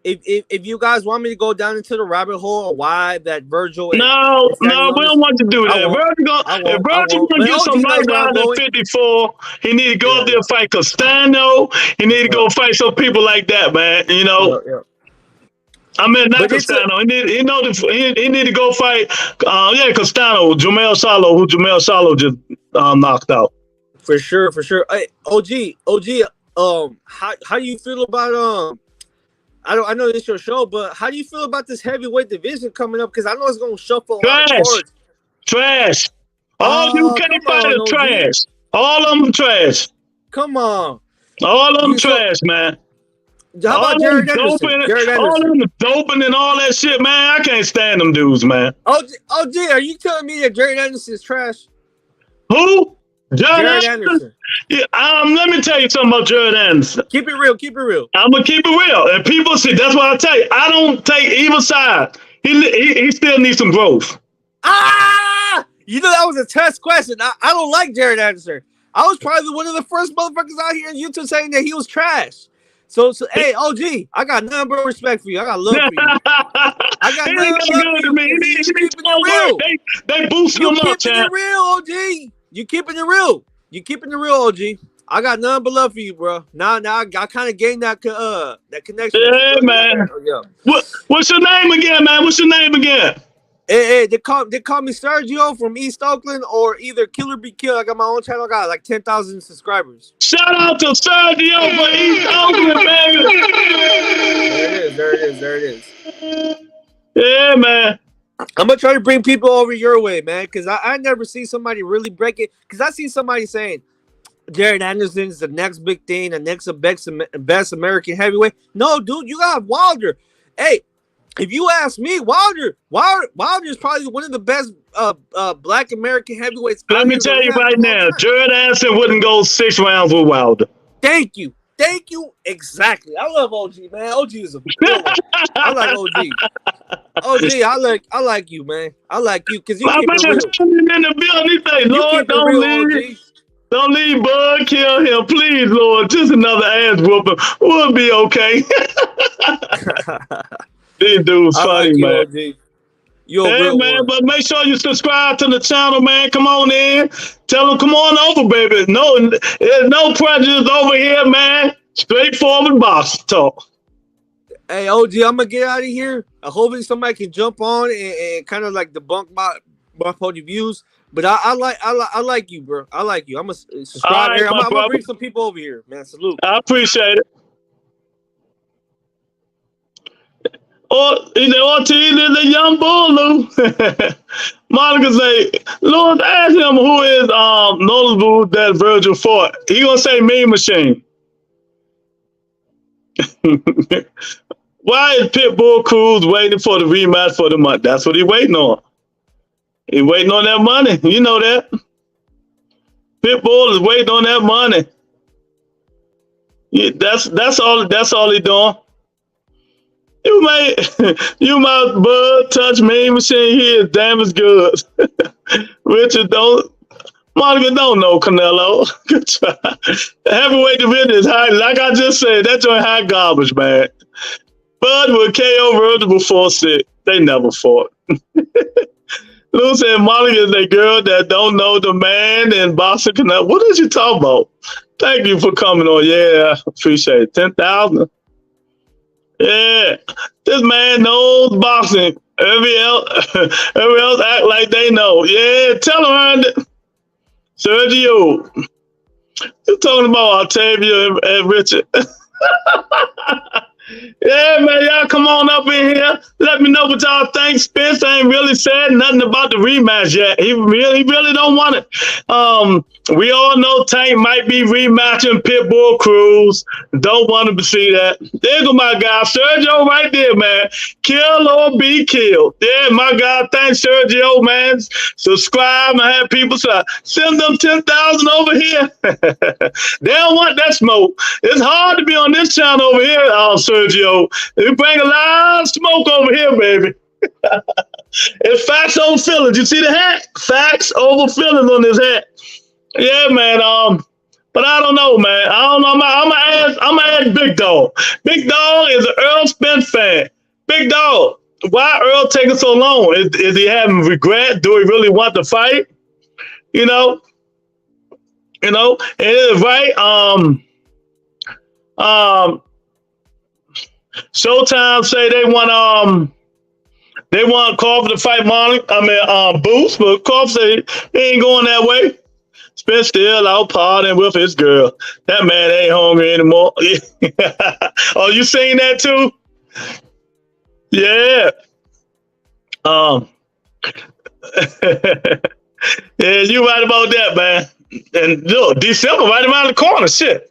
if you guys want me to go down into the rabbit hole of why that Virgil No, we don't want to do that. If Virgil gonna get some light round at 54, he need to go up there and fight Castano. He need to go fight some people like that, man. You know. Yeah. I mean, not Castano. He need to go fight. Castano, Jamel Salo, who Jamel Salo just knocked out. For sure. Hey, OG. How do you feel about I know this is your show, but how do you feel about this heavyweight division coming up? Because I know it's gonna shuffle. Trash. All you can't fight are trash. All of them trash. Come on. All of them trash, man. How about Jared Anderson? All of them doping and all that shit, man. I can't stand them dudes, man. OG, are you telling me that Jared Anderson is trash? Who? Jared Anderson. Yeah, let me tell you something about Jared Anderson. Keep it real. I'm gonna keep it real, and people see. That's what I tell you. I don't take either side. He still needs some growth. You know that was a test question. I don't like Jared Anderson. I was probably one of the first motherfuckers out here on YouTube saying that he was trash. So hey, OG, I got nothing but respect for you. I got love for you. I got nothing but love for you. You keeping it real. They boosting him up, keeping it real, OG. You keeping it real. You keeping it real, OG. I got nothing but love for you, bro. Now I kind of gained that connection. Yeah, man. What's your name again, man? What's your name again? Hey, they call me Sergio from East Oakland or either Killer Be Killed. I got my own channel. I got like 10,000 subscribers. Shout out to Sergio for East Oakland, baby. There it is. Yeah, man. I'm going to try to bring people over your way, man, because I never see somebody really break it. Because I see somebody saying, Jared Anderson is the next big thing, the next best American heavyweight. No, dude, you got Wilder. Hey, if you ask me, Wilder is probably one of the best Black American heavyweights. Let me tell you right now, Jared Anderson wouldn't go 6 rounds with Wilder. Thank you. Exactly. I love OG, man. OG is a good one. I like OG. OG, I like you, man. I like you because you keep it real. In the building, he say, Lord, don't leave Bud, kill him, please, Lord. Just another ass whooping. We'll be okay. These dudes funny, man. Hey, man, but make sure you subscribe to the channel, man. Come on in. Tell them, come on over, baby. No, there's no prejudice over here, man. Straightforward box talk. Hey, OG, I'm going to get out of here. Hopefully somebody can jump on and kind of like debunk my point of views. But I like you, bro. I like you. I'm going to subscribe here. I'm going to bring some people over here, man. Salute. I appreciate it. Ortiz is a young bull, Lou. Monica say, Lord, ask him who is notable that Virgil fought. He gonna say Mean Machine. Why is Pitbull Cruz waiting for the rematch for the month? That's what he waiting on. He waiting on that money. You know that. Pitbull is waiting on that money. Yeah, that's all he doing. You my Bud Touch Mean Machine here is damn as good. Richard Monica don't know Canelo. Good try. The heavyweight division is high. Like I just said, that joint high garbage, man. Bud would KO Virgil before 6. They never fought. Lou said Monica is a girl that don't know the man in boxing Canelo. What did you talk about? Thank you for coming on. Yeah, I appreciate it. 10,000. Yeah, this man knows boxing. Every else act like they know. Yeah, tell them, Sergio. You're talking about Octavia and Richard. Yeah, man, y'all come on up in here. Let me know what y'all think. Spence ain't really said nothing about the rematch yet. He really don't want it. We all know Tank might be rematching Pitbull Cruz. Don't want to see that. There go my guy, Sergio, right there, man. Kill or be killed. Yeah, my guy. Thanks, Sergio, man. Subscribe and have people send them 10,000 over here. They don't want that smoke. It's hard to be on this channel over here, Sergio. They bring a lot of smoke over here, baby. It's facts over feelings. You see the hat? Facts over feelings on this hat. Yeah, man. But I don't know, man. I don't know. I'm gonna ask Big Dog. Big Dog is an Earl Spence fan. Big Dog, why Earl taking so long? Is he having regret? Do he really want to fight? You know, it is right. Showtime say they want Crawford to fight Boots, but Crawford say he ain't going that way. Spence still out partying with his girl. That man ain't hungry anymore. Oh, you seen that too? Yeah. Yeah, you right about that, man. And look, December right around the corner. Shit.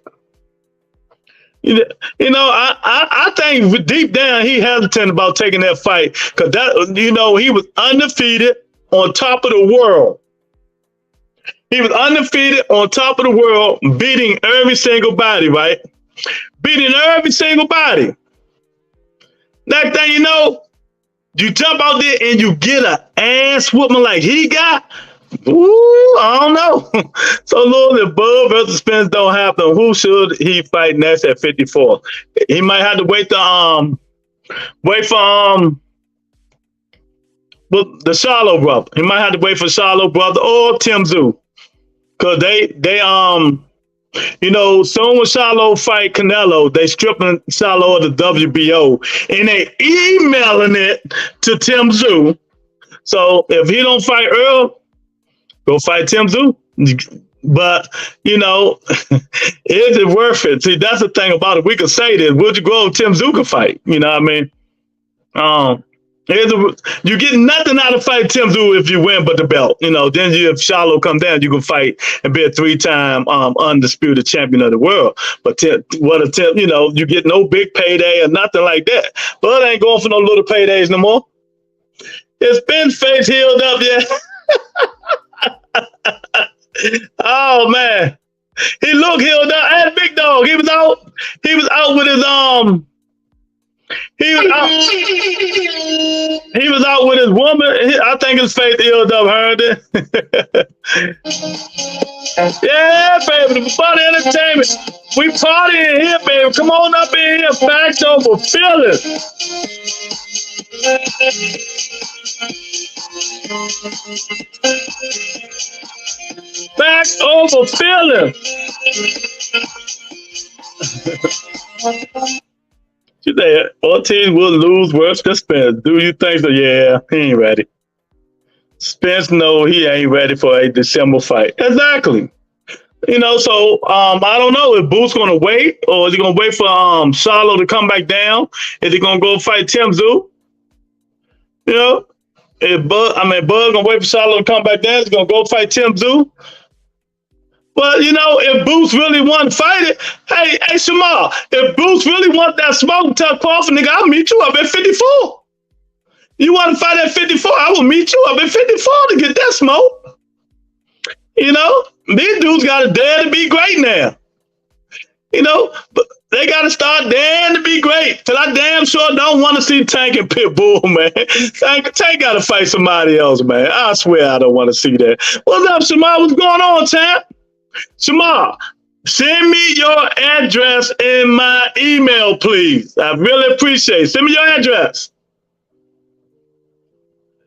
You know, I think deep down he hesitant about taking that fight because he was undefeated on top of the world. He was undefeated on top of the world, beating every single body, right? Beating every single body. Next thing you know, you jump out there and you get an ass whooping like he got. Ooh, I don't know. So, Lord, if Bud versus Spence don't happen, who should he fight next at 54? He might have to wait for the Charlo brother. He might have to wait for Charlo brother or Tim Tszyu. Cause they soon when Charlo fight Canelo, they stripping Charlo of the WBO and they emailing it to Tim Tszyu. So if he don't fight Earl, go fight Tim Tszyu. But is it worth it? See, that's the thing about it. We could say this. Would you go if Tim Tszyu could fight? You know what I mean? You get nothing out of fight Tim Tszyu if you win but the belt. Then if Charlo come down, you can fight and be a 3-time undisputed champion of the world. But you get no big payday or nothing like that. Bud ain't going for no little paydays no more. Is Ben's face healed up yet? Oh man, he looked healed up. And Big Dog, he was out with his He was out with his woman. I think his face healed up. Heard it. Yeah, baby, the Party Entertainment. We partying here, baby. Come on up in here. Facts over feelings. Facts over feelings. You say Ortiz will lose worse than Spence. Do you think so? Yeah, he ain't ready. Spence, no, he ain't ready for a December fight. Exactly. So I don't know if Boots gonna wait or is he gonna wait for Charlo to come back down? Is he gonna go fight Tim Tszyu? If Bud gonna wait for Charlo to come back down, he's gonna go fight Tim Tszyu. But if Boots really want to fight it, hey Shamar, if Boots really want that smoke, tell Crawford, nigga, I'll meet you up at 54. You want to fight at 54? I will meet you up at 54 to get that smoke. These dudes got to dare to be great now. But they got to start daring to be great. Cause I damn sure don't want to see Tank and Pitbull, man. Tank got to fight somebody else, man. I swear I don't want to see that. What's up, Shamar? What's going on, champ? Shamar, send me your address in my email, please. I really appreciate it. Send me your address.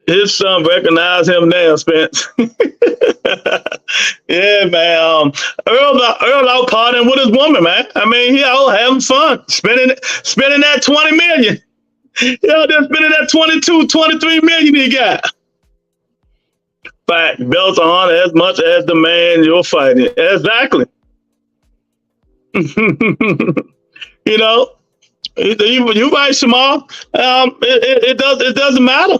His son recognize him now, Spence. Yeah, man. Earl out partying with his woman, man. I mean, he out having fun, spending that $20 million. Yo, they're spending that 22, 23 million he got. Fact, belts on as much as the man you're fighting. Exactly. You know, you right, Shamal. It doesn't matter.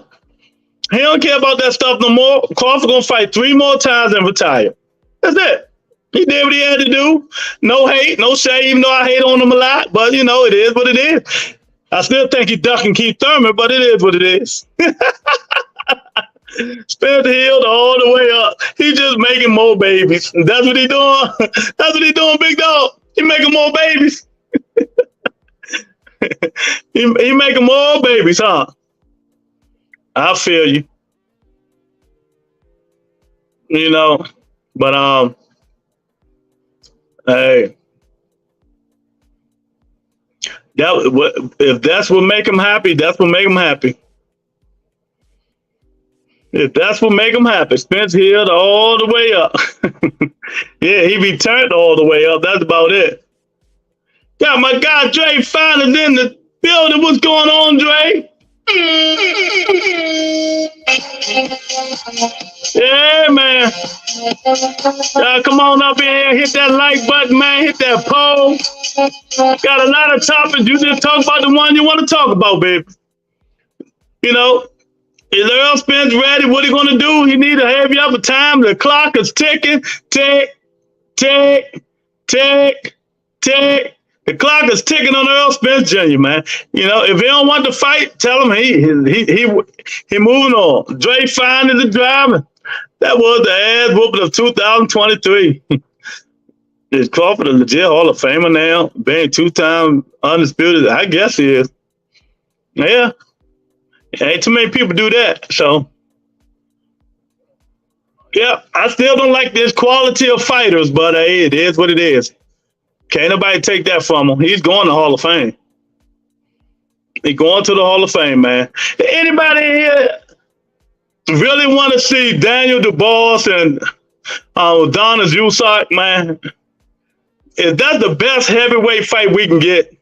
He don't care about that stuff no more. Crawford gonna fight 3 more times and retire. That's it. He did what he had to do. No hate, no shade, even though I hate on him a lot. But, you know, it is what it is. I still think he's ducking Keith Thurman, but it is what it is. Spence healed all the way up. He just making more babies. That's what he doing. That's what he doing, big dog. He making more babies. he making more babies, huh? I feel you. You know, but hey, if that's what make him happy, that's what make him happy. If that's what make him happy, Spence healed all the way up. Yeah, he be turned all the way up. That's about it. Yeah, my guy Dre finally in the building. What's going on, Dre? Yeah, man. Come on up in here, hit that like button, man. Hit that poll. Got a lot of topics. You just talk about the one you want to talk about, baby. You know, is Earl Spence ready? What he gonna do? He need a heavy up of time. The clock is ticking. Tick, tick, tick, tick. The clock is ticking on Earl Spence Jr., man. You know, if he don't want to fight, tell him he moving on. Dre fine as a driver. That was the ass whooping of 2023. Is Crawford a legit Hall of Famer now? Being 2-time undisputed? I guess he is. Yeah. Ain't too many people do that. So, yeah, I still don't like this quality of fighters, but hey, it is what it is. Can't nobody take that from him. He's going to Hall of Fame. He's going to the Hall of Fame, man. Anybody here really want to see Daniel DuBois and Adonis Usyk, man? Is that the best heavyweight fight we can get?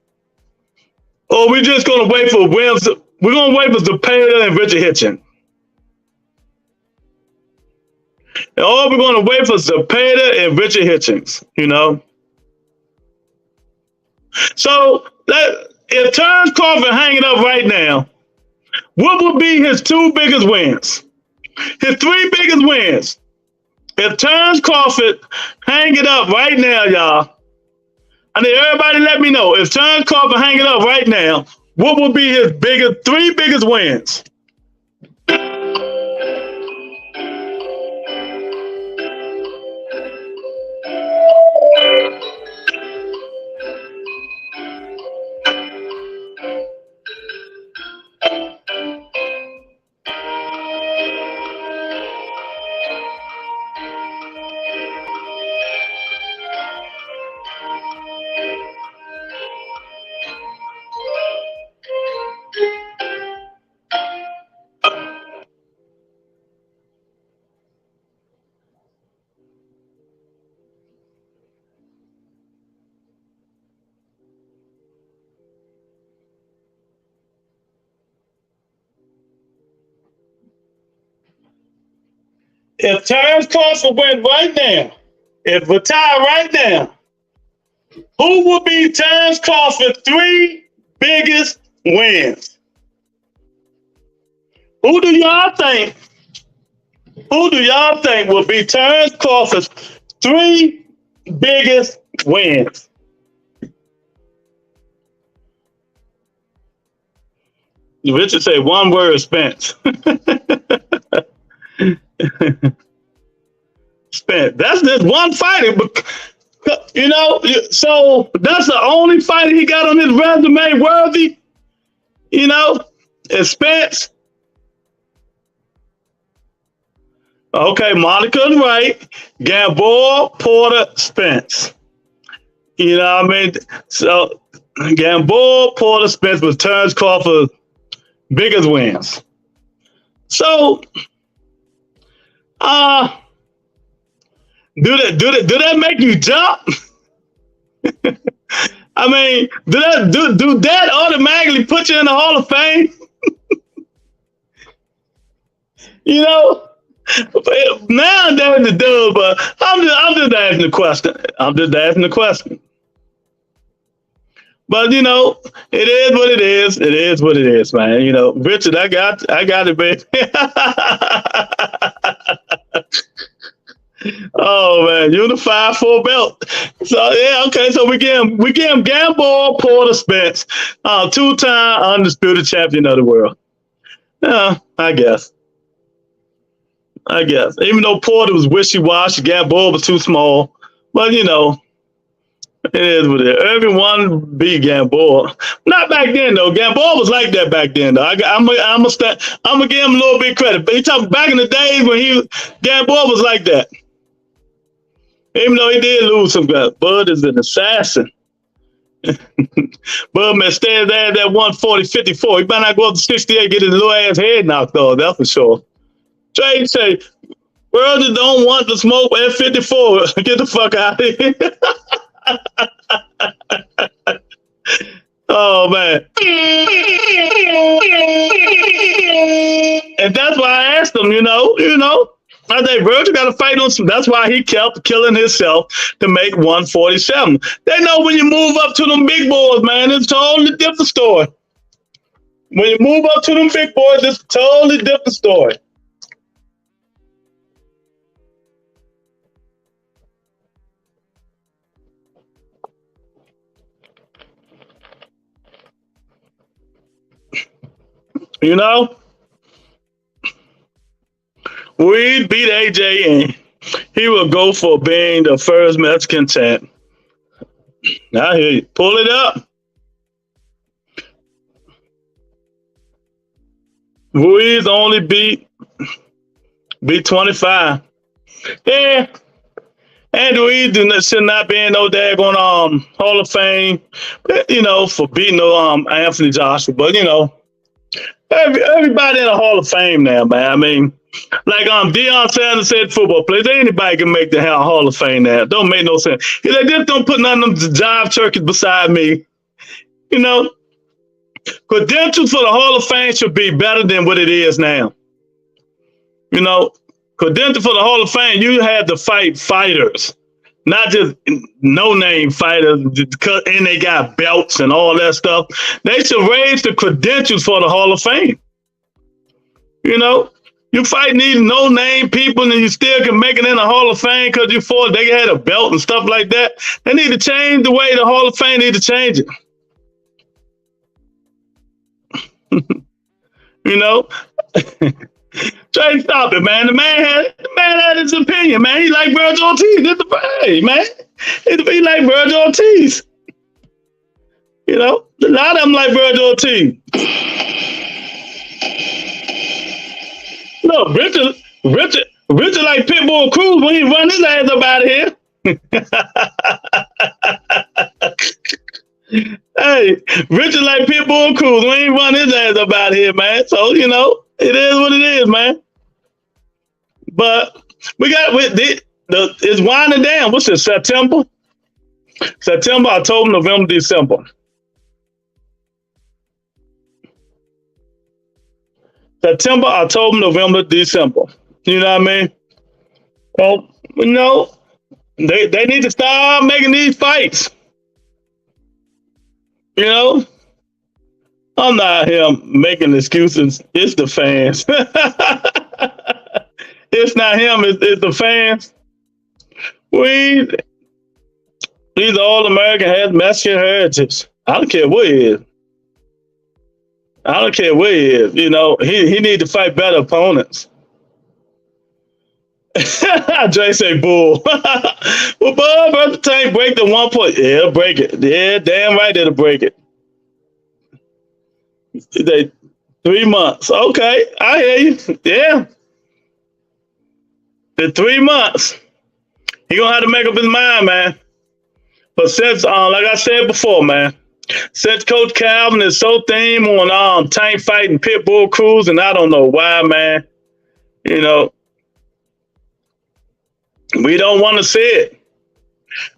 Or we just going to wait for Williams? We're going to wait for Zepeda and Richard Hitchens. Or we're going to wait for Zepeda and Richard Hitchens, you know? So if Terrence Crawford hanging up right now, what would be his 2 biggest wins? His 3 biggest wins. If Terrence Crawford hanging up right now, y'all, I need everybody let me know. If Terrence Crawford hanging up right now, what would be his 3 biggest wins? If Terrence Crawford went right now, if retire right now, who will be Terrence Crawford's 3 biggest wins? Who do y'all think will be Terrence Crawford's 3 biggest wins? Richard say one word, Spence. Spence. That's just one fighter, but you know, so that's the only fighter he got on his resume worthy. You know, is Spence. Okay, Monica's right. Gamboa, Porter, Spence. You know what I mean? So Gamboa, Porter, Spence was Terrence Crawford's biggest wins. So do that make you jump? I mean, do that automatically put you in the Hall of Fame? You know? Now that's the dude, but I'm just asking the question. I'm just asking the question. But you know, it is what it is. It is what it is, man. You know, Richard, I got it, baby. Oh man, unified full belt. So yeah, okay. So we give him Gamble, Porter, Spence, 2-time undisputed champion of the world. Yeah, I guess. Even though Porter was wishy-washy, Gamble was too small. But you know, it is what it is. Everyone beat Gamble. Not back then though. Gamble was like that back then though. I'm gonna give him a little bit of credit. But he talking back in the days when Gamble was like that. Even though he did lose some guys. Bud is an assassin. Bud man stayed there at that 140-54. He better not go up to 68, get his little ass head knocked off. That's for sure. Trey say, world just don't want to smoke at 54. Get the fuck out of here. Oh man. And that's why I asked him, you know. I think Virgil got to fight on some. That's why he kept killing himself to make 147. They know when you move up to them big boys, man, it's a totally different story. When you move up to them big boys, it's a totally different story. You know? We beat AJ and he will go for being the first Mexican champ. I hear you. Pull it up. Ruiz only beat 25. Yeah. And Ruiz should not be in no daggone Hall of Fame, you know, for beating Anthony Joshua. But you know, everybody in the Hall of Fame now, man. I mean, like Deion Sanders said, football players, anybody can make the Hall of Fame now. Don't make no sense. They just don't put none of them jive turkeys beside me. You know, credentials for the Hall of Fame should be better than what it is now. You know, credentials for the Hall of Fame, you had to fight fighters, not just no-name fighters, and they got belts and all that stuff. They should raise the credentials for the Hall of Fame. You know, you fighting these no-name people and you still can make it in the Hall of Fame because they had a belt and stuff like that. They need to change the way the Hall of Fame need to change it. You know? Trey, stop it, man. The man had his opinion, man. He like Virgil Ortiz. Hey, man. He like Virgil Ortiz. You know? A lot of them like Virgil Ortiz. Look, Richard like Pitbull Cruz when he run his ass up out of here. Hey, Richard like Pitbull Cruz when he run his ass up out of here, man. So, you know, it is what it is, man. But it's winding down. What's it, September? September, October, November, December. September, October, November, December. You know what I mean? Well, you know, they need to start making these fights. You know? I'm not here making excuses. It's the fans. It's not him, it's the fans. He's all American, has Mexican heritage. I don't care what he is. I don't care where he is. You know, he need to fight better opponents. Dre say bull. Well, Bob, brother Tank break the 1 point. Yeah, it'll break it. Yeah, damn right it'll break it. 3 months. Okay, I hear you. Yeah. The 3 months. He gonna have to make up his mind, man. But since, like I said before, man, since Coach Calvin is so themed on Tank fighting Pitbull Cruz, and I don't know why, man. You know, we don't want to see it.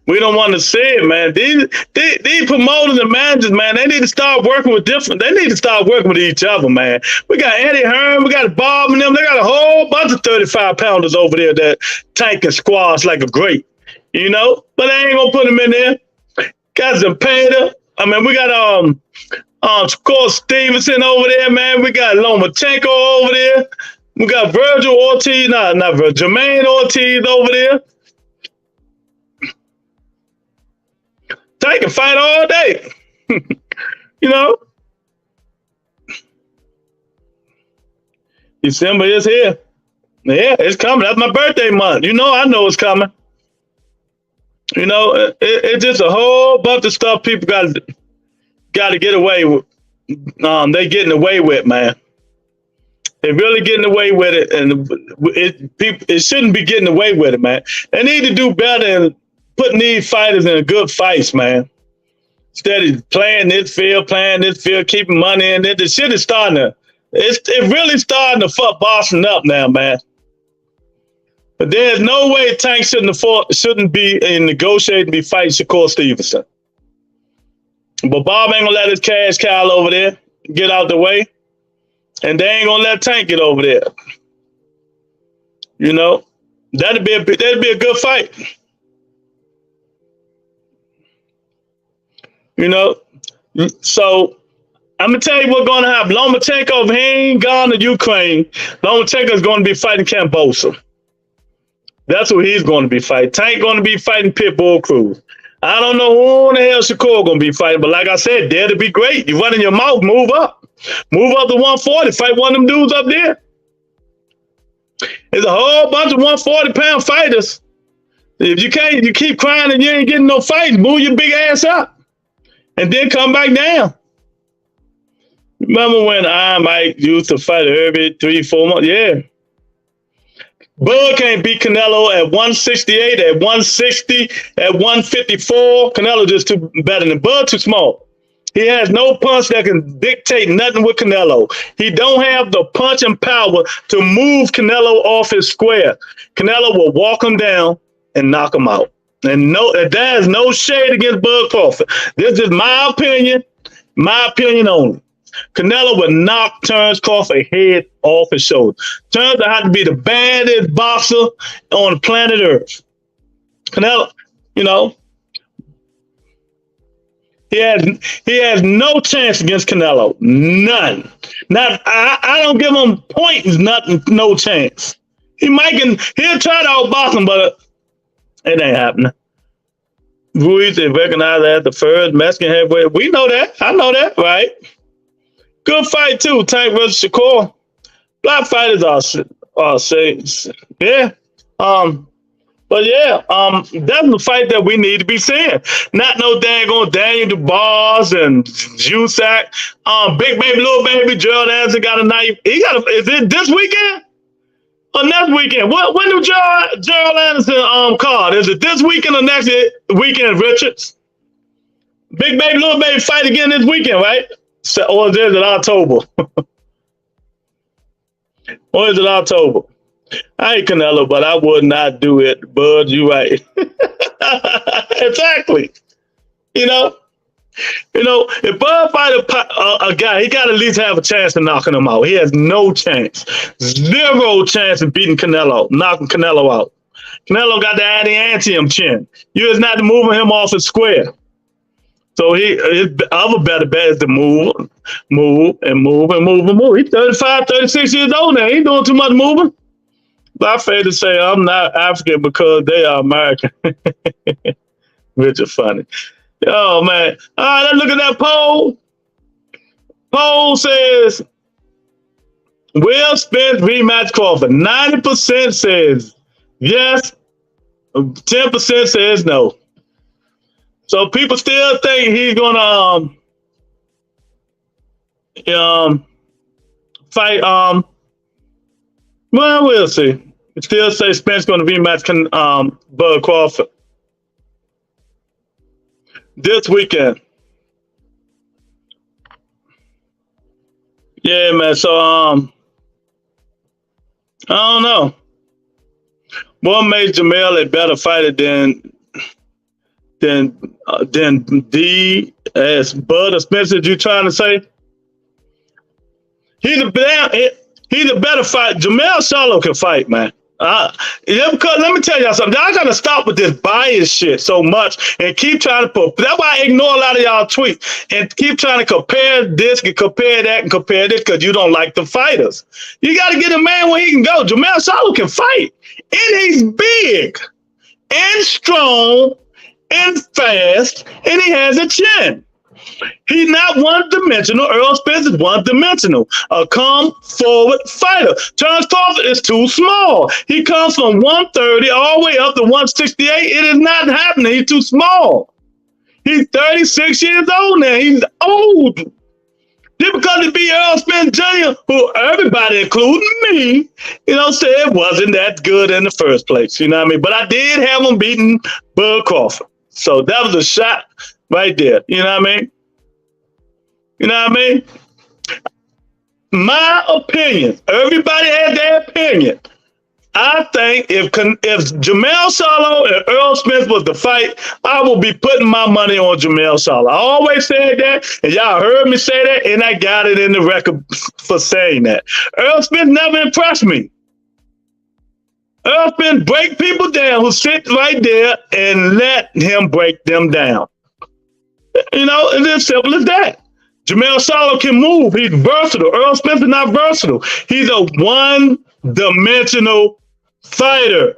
We don't want to see it, man. These promoters and managers, man, they need to start working with different. They need to start working with each other, man. We got Eddie Hearn, we got Bob and them. They got a whole bunch of 35-pounders over there that tank and squash like a grape, you know. But they ain't gonna put them in there. Got Zapata. I mean, we got of course Stevenson over there, man. We got Lomachenko over there. We got Virgil Ortiz, not Virgil, Jermaine Ortiz over there. They can fight all day, you know. December is here. Yeah, it's coming. That's my birthday month. You know, I know it's coming. You know, it's just a whole bunch of stuff people got to get away with. They getting away with, man. They're really getting away with it, and it shouldn't be getting away with it, man. They need to do better in putting these fighters in a good fights, man. Instead of playing this field, keeping money in it. The shit is starting to, it's really starting to fuck boxing up now, man. But there's no way Tank shouldn't be negotiating, be fighting Shakur Stevenson. But Bob ain't gonna let his cash cow over there get out the way. And they ain't gonna let Tank get over there. You know, that'd be a good fight. You know, so I'm gonna tell you what's gonna happen. Lomachenko, if he ain't gone to Ukraine, Lomachenko is gonna be fighting Kambosos. That's who he's gonna be fighting. Tank gonna be fighting Pitbull Cruz. I don't know who in the hell Shakur gonna be fighting, but like I said, dare to be great. You run in your mouth, move up. Move up to 140, fight one of them dudes up there. There's a whole bunch of 140-pound fighters. If you keep crying and you ain't getting no fights, move your big ass up. And then come back down. Remember when Mike used to fight every 3-4 months? Yeah. Bud can't beat Canelo at 168, at 160, at 154. Canelo just too better than Bud, too small. He has no punch that can dictate nothing with Canelo. He don't have the punch and power to move Canelo off his square. Canelo will walk him down and knock him out. And there's no shade against Bud Crawford. This is my opinion only. Canelo would knock Terence Crawford head off his shoulder. Terence would have to be the baddest boxer on planet Earth. Canelo, you know, he has no chance against Canelo. None. I don't give him points, nothing, no chance. He'll try to outbox him, but it ain't happening. Ruiz is recognized as the first Mexican heavyweight. We know that. I know that, right? Good fight too, Tank versus Shakur. Black fighters are safe. Yeah. But yeah, that's the fight that we need to be seeing. Not no dang on Daniel DeBarge and Jusac. Big baby, little baby, Gerald Anderson got a knife. Is it this weekend? Or next weekend? When do Gerald Anderson card? Is it this weekend or next weekend, Richards? Big baby, little baby fight again this weekend, right? Or is it October? Or is it October? I ain't Canelo, but I would not do it, Bud. You right. Exactly. You know, if Bud fight a guy, he got to at least have a chance of knocking him out. He has no chance. Zero chance of beating Canelo, knocking Canelo out. Canelo got the ante-him chin. You is not moving him off his square. So his other better bet is to move. He's 35, 36 years old now. He ain't doing too much moving. But I'm fair to say I'm not African because they are American. Which is funny. Oh, man. All right, let's look at that poll. Poll says, will Spence rematch Crawford? 90% says yes. 10% says no. So people still think he's gonna fight. Well, we'll see. It still say Spence gonna rematch Bud Crawford this weekend. Yeah, man. So I don't know. What made Jamel a better fighter than than D as Bud or Spencer. You trying to say he's a better fight. Jamel Charlo can fight, man. Because let me tell y'all something. I gotta stop with this bias shit so much and keep trying to put. That's why I ignore a lot of y'all tweets and keep trying to compare this and compare that and compare this because you don't like the fighters. You got to get a man where he can go. Jamel Charlo can fight, and he's big and strong and fast, and he has a chin. He's not one-dimensional. Earl Spence is one-dimensional. A come-forward fighter. Terrence Crawford is too small. He comes from 130 all the way up to 168. It is not happening. He's too small. He's 36 years old now. He's old. Just because it be Earl Spence Jr., who everybody, including me, said wasn't that good in the first place. You know what I mean? But I did have him beating Bud Crawford. So that was a shot right there. You know what I mean? You know what I mean? My opinion. Everybody has their opinion. I think if Jamel Charlo and Earl Spence was the fight, I will be putting my money on Jamel Charlo. I always said that, and y'all heard me say that, and I got it in the record for saying that. Earl Spence never impressed me. Earl Spence break people down who sit right there and let him break them down. It's as simple as that. Jamel Charlo can move. He's versatile. Earl Spence is not versatile. He's a one-dimensional fighter.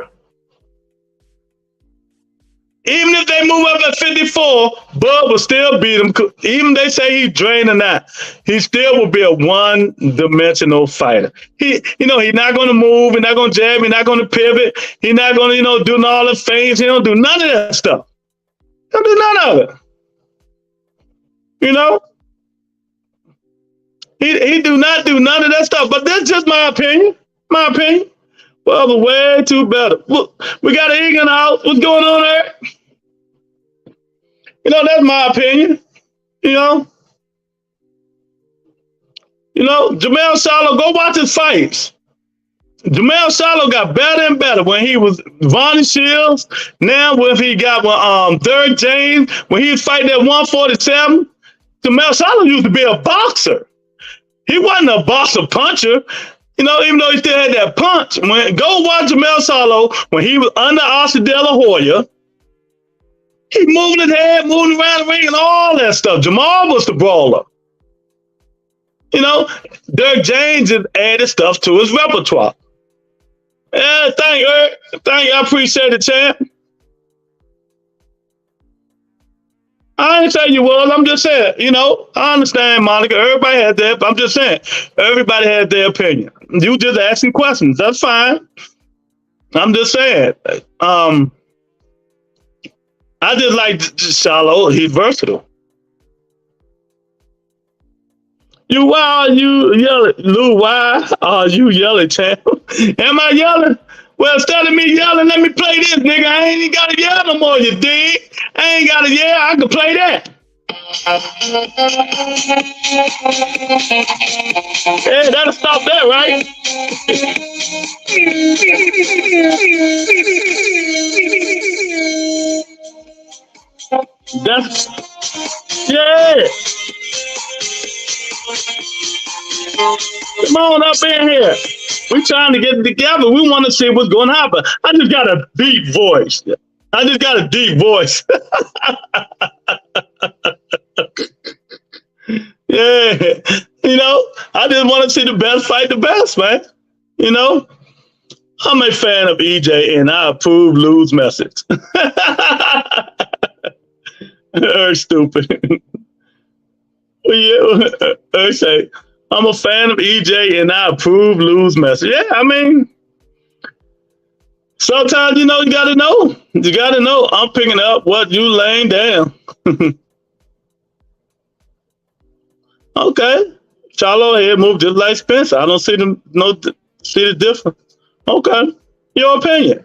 Even if they move up at 54, Bud will still beat him. Even they say he's drained or not, he still will be a one-dimensional fighter. He's not going to move. He's not going to jab. He's not going to pivot. He's not going to, do all the feints. He don't do none of that stuff. He don't do none of it. He do not do none of that stuff, but that's just my opinion. My opinion. Well, but way too better. Look, we got an egg in the house. What's going on there? That's my opinion. Jamel Charlo, go watch his fights. Jamel Charlo got better and better when he was Vonnie Shields. Now when he got Derek James, when he was fighting at 147, Jamel Charlo used to be a boxer. He wasn't a boxer puncher, even though he still had that punch. Go watch Jamel Charlo when he was under Oscar De La Hoya. He moving his head, moving around the ring and all that stuff. Jamal was the brawler. Derek James just added stuff to his repertoire. Yeah, thank you. I appreciate it, champ. I ain't saying you was. I'm just saying, I understand, Monica. Everybody has their, I'm just saying, everybody has their opinion. You just asking questions. That's fine. I'm just saying. I just like Charlo. He's versatile. Why are you yelling? Lou, why are you yelling, champ? Am I yelling? Well, instead of me yelling, let me play this, nigga. I ain't even got to yell no more, you dig? I ain't got to yell. I can play that. Hey, that'll stop that, right? That's, yeah. Come on up in here. We're trying to get it together. We want to see what's going to happen. I just got a deep voice. Yeah. I just want to see the best fight the best, man. I'm a fan of EJ and I approve Lou's message. Stupid. Yeah, say, I'm a fan of EJ and I approve Lou's message. Yeah, I mean, sometimes, you gotta know. You gotta know. I'm picking up what you laying down. Okay. Charlo here moved just like Spence. I don't see the difference. Okay. Your opinion.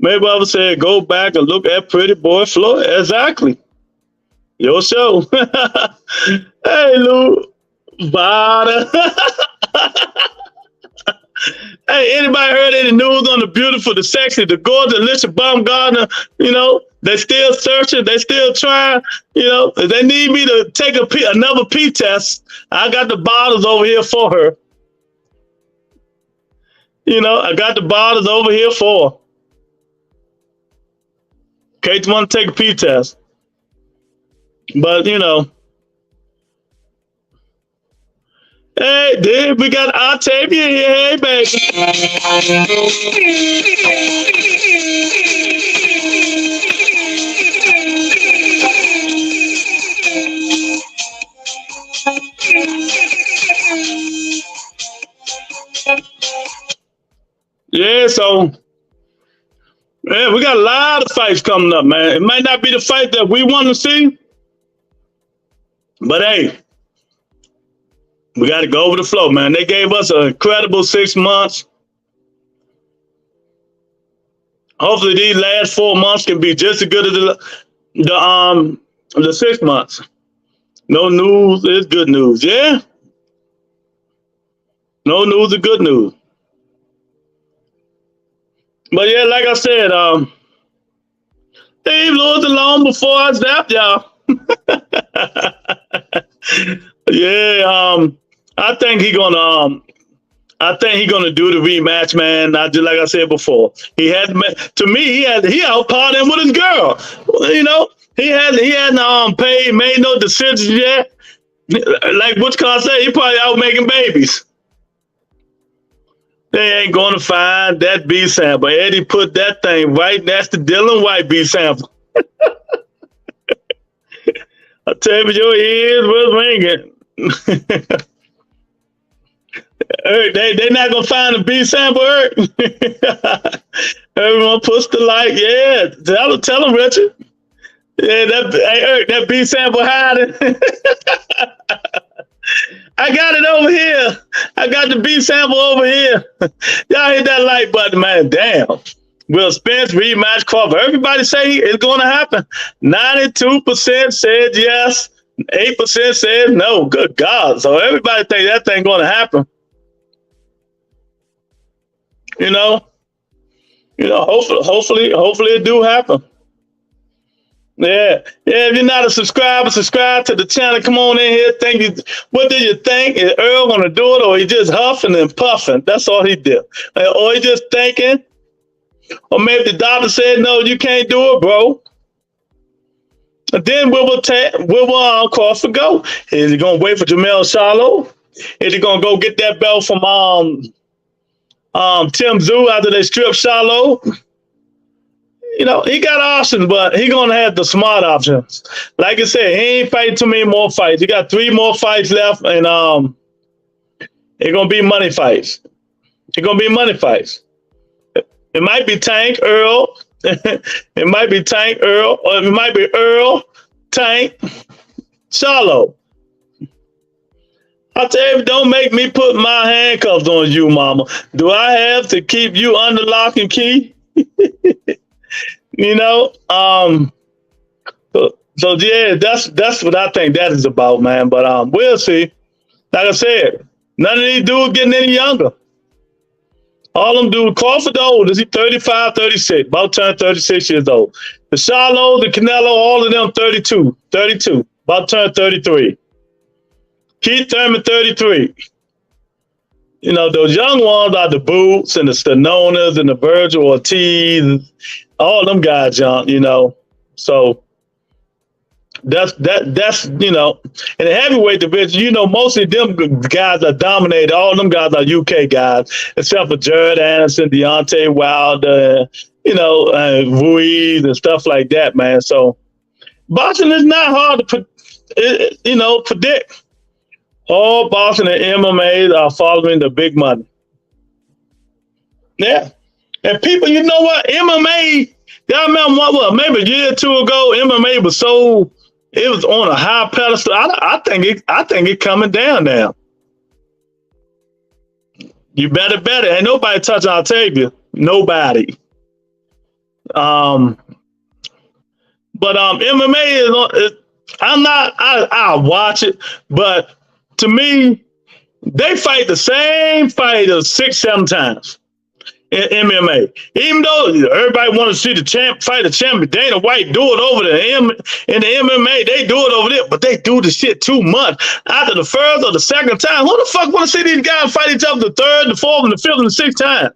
Maybe I would say go back and look at Pretty Boy Floyd. Exactly. Your show. Hey, Lou. Bada. Hey, anybody heard any news on the beautiful, the sexy, the gorgeous Alicia Baumgartner, They still searching. They still trying. You know, if they need me to take another P test, I got the bottles over here for her. You know, I got the bottles over here for her. Kate want to take a P test. But, you know. Hey, dude, we got Octavia here. Hey, baby. Yeah, so yeah, we got a lot of fights coming up, man. It might not be the fight that we want to see, but hey, we got to go over the flow, man. They gave us an incredible 6 months. Hopefully, these last 4 months can be just as good as the 6 months. No news is good news, yeah. No news is good news. But yeah, like I said, Steve Lewis alone before I zapped y'all. Yeah, I think he gonna do the rematch, man. Just like I said before, he outparred him with his girl. You know, he hadn't made no decisions yet. Like what's called say, he probably out making babies. They ain't gonna find that B sample. Eddie put that thing right. That's the Dylan White B sample. I tell you, your ears was ringing. They not gonna find a B sample. Everyone puts the like. Yeah, tell him, Richard. Yeah, that B sample hiding. I got it over here. I got the B sample over here. Y'all hit that like button, man. Damn. Will Spence rematch Crawford? Everybody say it's going to happen. 92% said yes. 8% said no. Good God. So everybody think that thing going to happen. You know, hopefully it do happen. Yeah. If you're not a subscriber, subscribe to the channel. Come on in here. What do you think? Is Earl gonna do it, or he just huffing and puffing? That's all he did. Or he just thinking, or maybe the doctor said, "No, you can't do it, bro." And then where will Crawford go? Is he gonna wait for Jamel Charlo? Is he gonna go get that belt from Tim Tszyu after they strip Charlo? You know, he got options, but he gonna have the smart options. Like I said, he ain't fighting too many more fights. He got 3 more fights left, and it's gonna be money fights. It's gonna be money fights. It might be Tank Earl. It might be Tank Earl, or it might be Earl, Tank, Charlo. I tell you, don't make me put my handcuffs on you, mama. Do I have to keep you under lock and key? You know, so yeah, that's what I think that is about, man. But we'll see. Like I said, none of these dudes getting any younger. All them dudes, Crawford old, is he 35, 36, about turned 36 years old. The Charlo, the Canelo, all of them 32, about turned 33. Keith Thurman 33. You know, those young ones are the Boots and the Stanonas and the Virgil Ortiz, all them guys young, you know. So that's you know, in the heavyweight division, you know, most of them guys are dominated. All them guys are UK guys, except for Jared Anderson, Deontay Wilder, you know, Ruiz and stuff like that, man. So boxing is not hard to predict. All boxing and MMA are following the big money. Yeah. And people, you know what? MMA, y'all remember what maybe a year or two ago, MMA was it was on a high pedestal. I think it coming down now. You better. Ain't nobody touch Octavia. Nobody. But MMA is I'll watch it, but to me, they fight the same fighter 6-7 times. in MMA. Even though everybody want to see the champ fight the champion, Dana White do it over in the MMA. They do it over there, but they do the shit too much. After the first or the second time, who the fuck want to see these guys fight each other the third, the fourth, and the fifth, and the sixth time?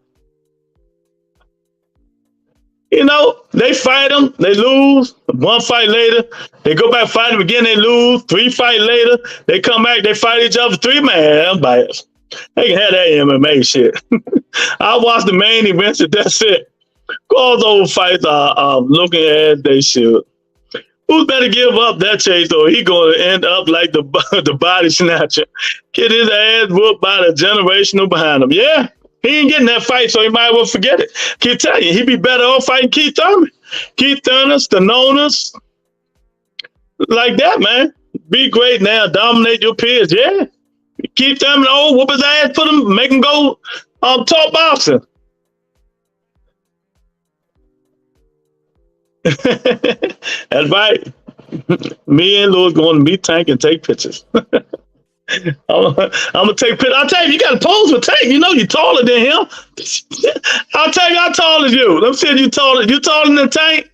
You know, they fight them, they lose. One fight later, they go back, fight them again, they lose. 3 fights later, they come back, they fight each other 3 man. They can have that MMA shit. I watch the main events and that's it. All those fights are looking as they should. Who's better give up that chase or he going to end up like the body snatcher? Get his ass whooped by the generational behind him. Yeah. He ain't getting that fight, so he might as well forget it. Keep telling you, he'd be better off fighting Keith Thurman. Keith Thurman, Stanonis, like that, man. Be great now, dominate your peers, yeah. Keith Thurman, whoop his ass, put him, make him go top boxing. That's right. Me and Louis going to meet Tank and take pictures. I'm gonna take pictures. I'll tell you, you got to pose with Tank. You know you're taller than him. I'll tell you how tall is you. Let me see if you taller. You taller than Tank.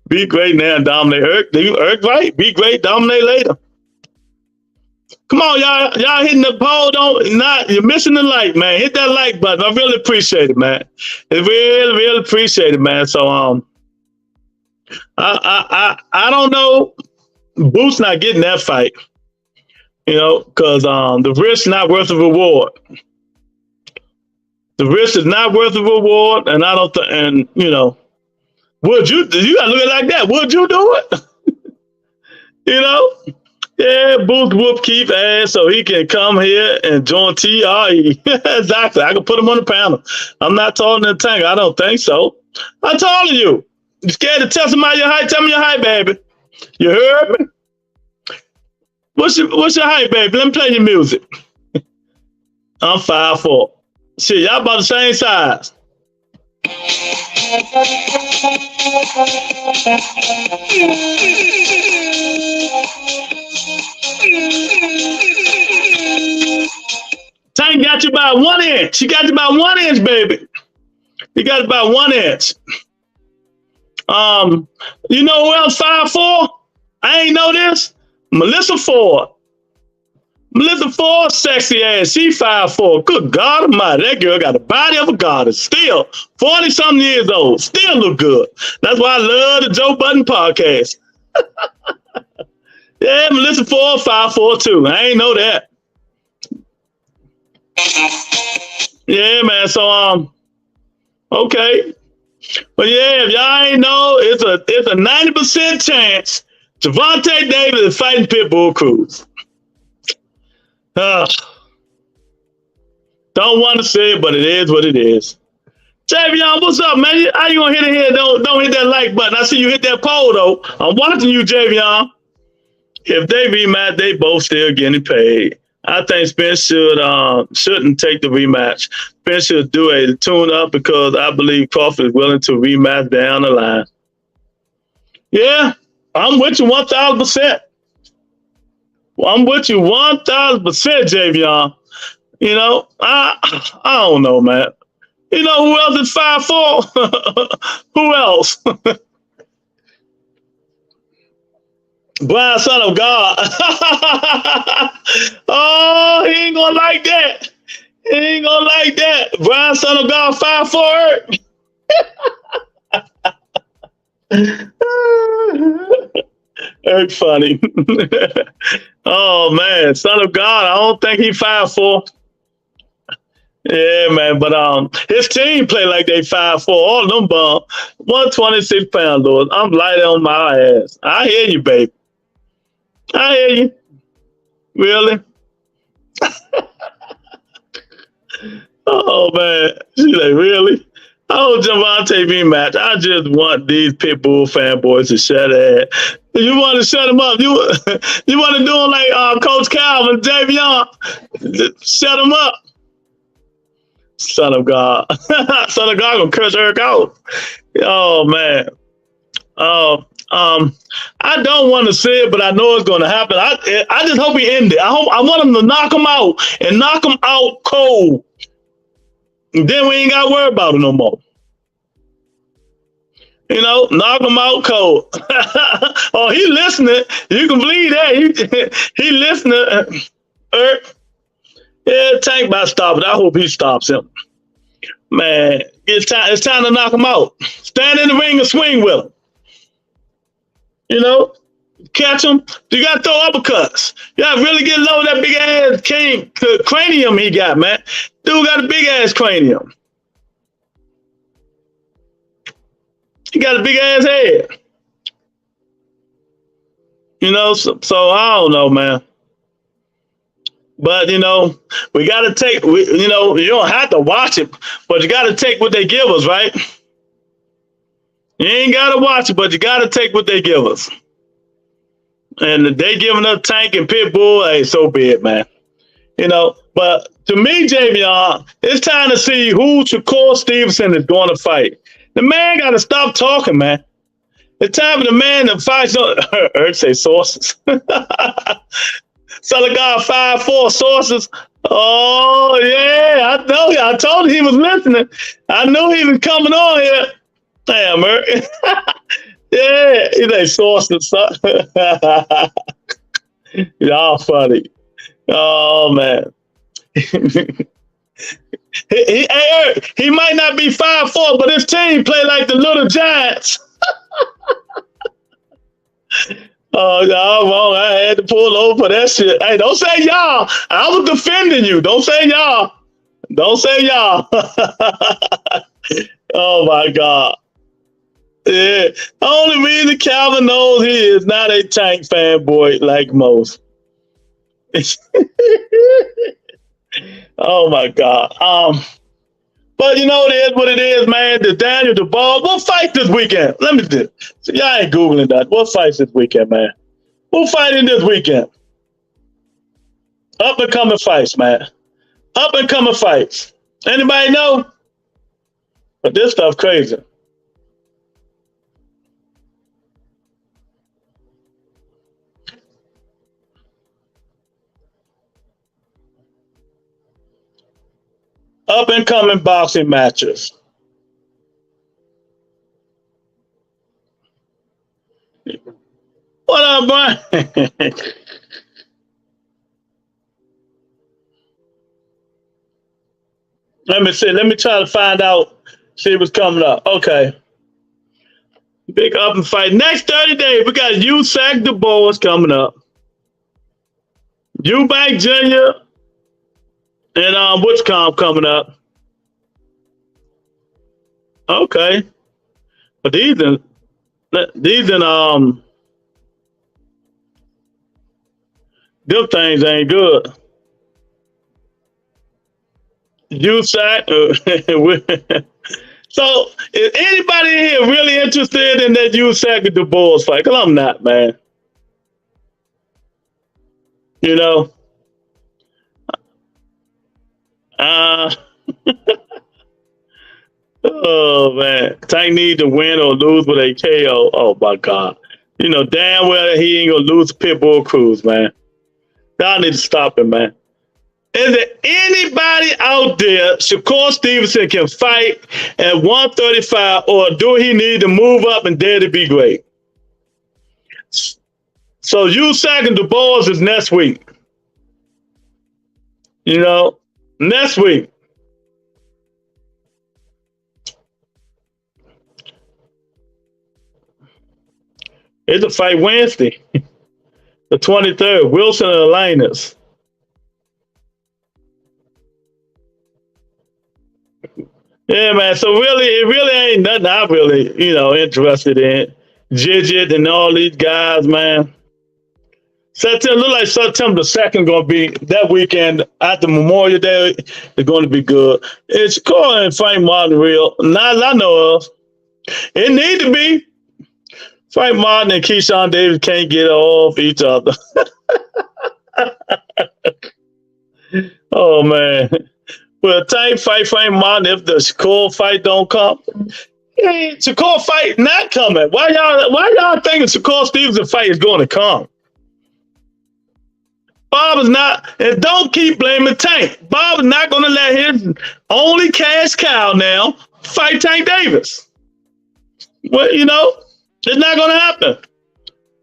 Be great now and dominate. Irk right? Be great, dominate later. Come on, y'all hitting the pole. You're missing the like, man. Hit that like button. I really appreciate it, man. I really appreciate it, man. So I don't know. Boots not getting that fight. You know, because the risk not worth the reward. The risk is not worth the reward, and I don't think. And you know, would you? You gotta look at it like that. Would you do it? You know, yeah. Booth whoop Keith ass so he can come here and join TRE. Exactly. I can put him on the panel. I'm not taller than Tank. I don't think so. I'm taller than you. You scared to tell somebody your height? Tell me your height, baby. You heard me? What's your height, baby? Let me play your music. I'm 5'4". Shit, y'all about the same size. Tank got you by 1 inch. He got you by 1 inch, baby. He got you by 1 inch. You know who else 5'4"? I ain't know this. Melissa Ford. Melissa Ford, sexy ass. She 5'4". Good God Almighty. That girl got the body of a goddess. Still 40-something years old. Still look good. That's why I love the Joe Budden podcast. Yeah, Melissa Ford, 5'4" too. I ain't know that. Yeah, man. So okay. But yeah, if y'all ain't know, it's a 90% chance Gervonta Davis is fighting Pitbull Cruz. Don't want to say it, but it is what it is. Javion, what's up, man? How you gonna hit it here? Don't hit that like button. I see you hit that poll though. I'm watching you, Javion. If they rematch, they both still getting paid. I think Spence shouldn't take the rematch. Spence should do a tune up because I believe Crawford is willing to rematch down the line. Yeah. I'm with you 1,000%. I'm with you 1,000%, Javion. You know, I don't know, man. You know who else is 5'4"? Who else? Blind son of God. Oh, he ain't gonna like that. He ain't gonna like that. Blind son of God, 5'4". That's funny. Oh man, son of God. I don't think he 5'4". Yeah, man. But his team play like they 5'4". All of them bum 126 pounds, Lord. I'm light on my ass. I hear you, baby. I hear you. Really? Oh man. She's like, really? Oh, Gervonta rematch. I just want these Pitbull fanboys to shut it. You want to shut them up? You want to do them like Coach Calvin, Javion? Shut them up. Son of God. Son of God gonna curse Eric out. Oh man. I don't want to say it, but I know it's gonna happen. I just hope he ends it. I want him to knock him out and knock him out cold. And then we ain't got to worry about it no more. You know, knock him out cold. Oh, he listening. You can believe that. He listening. Yeah, Tank about to stop it. I hope he stops him. Man, it's time to knock him out. Stand in the ring and swing with him. You know, catch him. You got to throw uppercuts. You got to really get low that big ass cranium he got, man. Dude got a big ass cranium. He got a big ass head. You know, so I don't know, man. But, you know, we got to take, you know, you don't have to watch it, but you got to take what they give us, right? You ain't got to watch it, but you got to take what they give us. And they giving us Tank and Pitbull, hey, so be it, man. You know, but to me, Javion, it's time to see who Shakur Stevenson is going to fight. The man got to stop talking, man. It's time for the man to fight. Earth say sources. Son of God, 5'4" sources. Oh, yeah, I know. I told him he was listening. I knew he was coming on here. Damn, Earth. Yeah, he's a sources. Y'all funny. Oh, man. He might not be 5'4", but his team play like the Little Giants. Oh, y'all wrong. I had to pull over for that shit. Hey, don't say y'all. I was defending you. Don't say y'all. Don't say y'all. Oh, my God. Yeah. Only reason Calvin knows he is not a Tank fanboy like most. Oh, my God. But you know, it is what it is, man. The Daniel Dubois. What fight this weekend? Let me do. So y'all ain't Googling that. What fights this weekend, man? Who fighting this weekend? Up and coming fights, man. Up and coming fights. Anybody know? But this stuff crazy. Up and coming boxing matches. What up, Brian? Let me see. Let me try to find out. See what's coming up. Okay. Big up and fight. Next 30 days, we got USAC Dubois coming up. Eubank Jr. and Witchcomb coming up. Okay. But these them things ain't good. USAC. So, is anybody here really interested in that USAC and Dubois fight? Because I'm not, man. You know? Oh, man. Tank need to win or lose with a KO. Oh, my God. You know damn well he ain't going to lose Pitbull Cruz, man. Y'all need to stop him, man. Is there anybody out there Shakur Stevenson can fight at 135, or do he need to move up and dare to be great? So USAC and Dubois is next week. You know, next week. It's a fight Wednesday, the 23rd. Wilson and Linus. Yeah, man. So really, it really ain't nothing I'm really, interested in. Jidget and all these guys, man. September look like September 2nd going to be that weekend after Memorial Day. It's going to be good. It's Shakur and Frank Martin real. Not that I know of. It need to be. Frank Martin and Keyshawn Davis can't get off each other. Oh, man. Well, Tank fight Frank Martin if the Shakur fight don't come. Hey, Shakur fight not coming. Why y'all thinking Shakur Stevenson fight is going to come? Bob is not, and don't keep blaming Tank. Bob is not going to let his only cash cow now fight Tank Davis. Well, you know, it's not going to happen.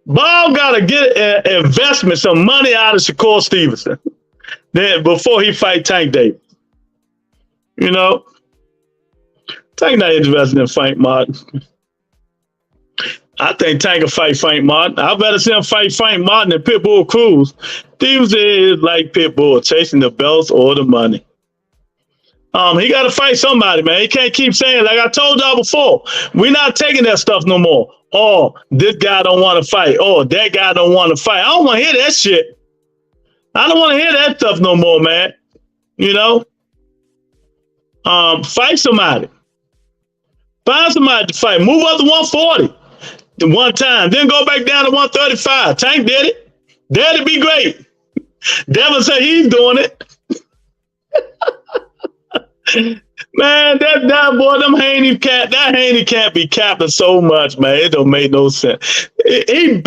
Bob got to get an investment, some money out of Shakur Stevenson then before he fight Tank Davis. You know, Tank not interested in Frank Martin. I think Tank will fight Frank Martin. I better see him fight Frank Martin than Pitbull Cruz. These is like Pitbull, chasing the belts or the money. He got to fight somebody, man. He can't keep saying, like I told y'all before, we're not taking that stuff no more. Oh, this guy don't want to fight. Oh, that guy don't want to fight. I don't want to hear that shit. I don't want to hear that stuff no more, man. You know? Fight somebody. Find somebody to fight. Move up to 140 one time. Then go back down to 135. Tank did it. That'd be great. Devin said he's doing it. Man, that boy, that Haney can't be capping so much, man. It don't make no sense. He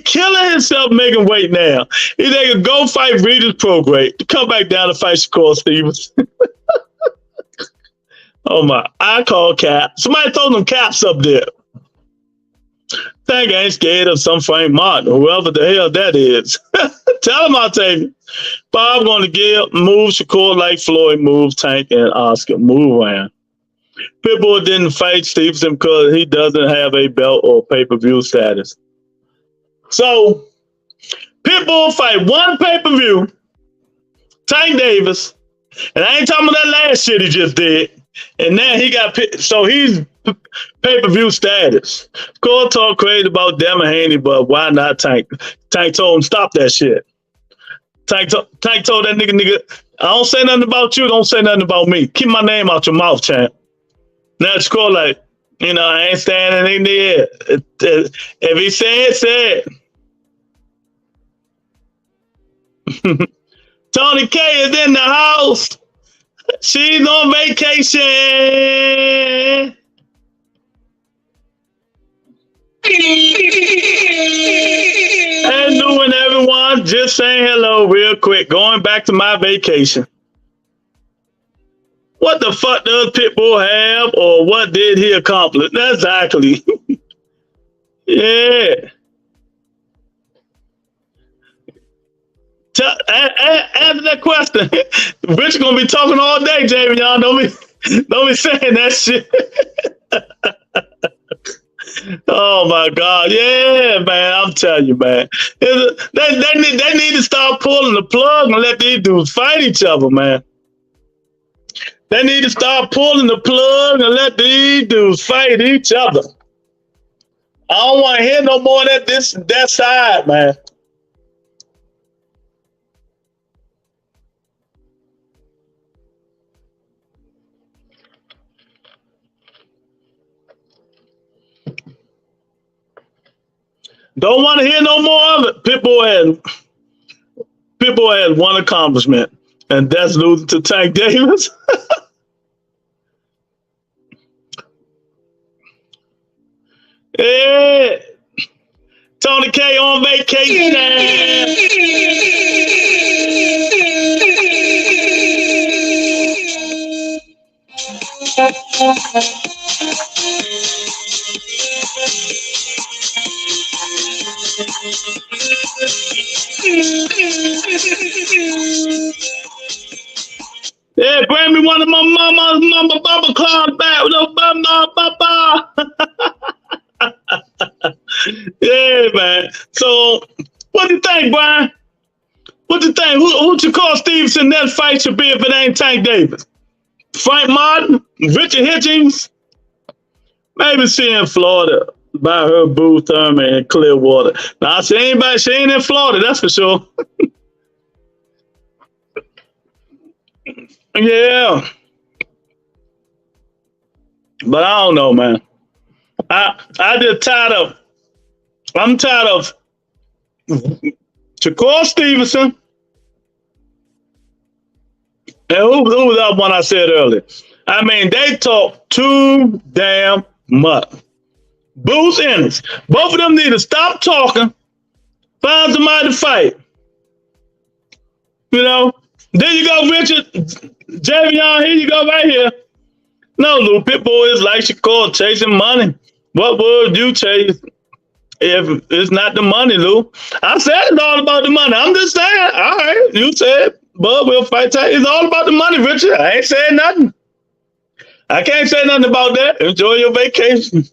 killing himself making weight now. They could go fight Regis Prograde to come back down to fight Shakur Stevens. Oh my, I call cap. Somebody throw them caps up there. Tank ain't scared of some Frank Martin, whoever the hell that is. Tell him I'll take it. Bob going to move Shakur like Floyd moved Tank and Oscar. Move around. Pitbull didn't fight Stevenson because he doesn't have a belt or pay-per-view status. So, Pitbull fight one pay-per-view, Tank Davis, and I ain't talking about that last shit he just did. And now he got, so he's pay-per-view status. Cole talk crazy about Devin Haney, but why not Tank? Tank told him, stop that shit. Tank told that nigga, I don't say nothing about you, don't say nothing about me. Keep my name out your mouth, champ. Now it's cool, like, you know, I ain't standing in there. If he said, say it. Tony K is in the house. She's on vacation. And doing everyone, just saying hello real quick. Going back to my vacation. What the fuck does Pitbull have, or what did he accomplish? Exactly. Yeah. Answer that question. Rich gonna be talking all day, Jamie. Y'all don't be saying that shit. Oh my God, yeah, man. I'm telling you, man. They need to start pulling the plug and let these dudes fight each other, man. They need to start pulling the plug and let these dudes fight each other. I don't want to hear no more of that side, man. Don't want to hear no more of it. Pitbull has one accomplishment, and that's losing to Tank Davis. Yeah. Tony K on vacation. Yeah, bring me one of my mama bubble clouds back. Yeah, man. So, what do you think, Brian? What do you think? Who should call Stevenson that fight should be if it ain't Tank Davis? Frank Martin? Richard Hitchens? Maybe she in Florida by her boo Thurman in Clearwater. Now, she ain't in Florida, that's for sure. Yeah. But I don't know, man. I'm tired of Shakur Stevenson. And who was that one I said earlier? I mean, they talk too damn much. Booth Ennis. Both of them need to stop talking, find somebody to fight. You know? There you go, Richard. Javion, here you go right here. No, Lou, Pitbull is like Shakur, chasing money. What would you chase if it's not the money, Lou? I said it's all about the money. I'm just saying. All right, you said, but we'll fight tight. It's all about the money, Richard. I ain't saying nothing. I can't say nothing about that. Enjoy your vacation.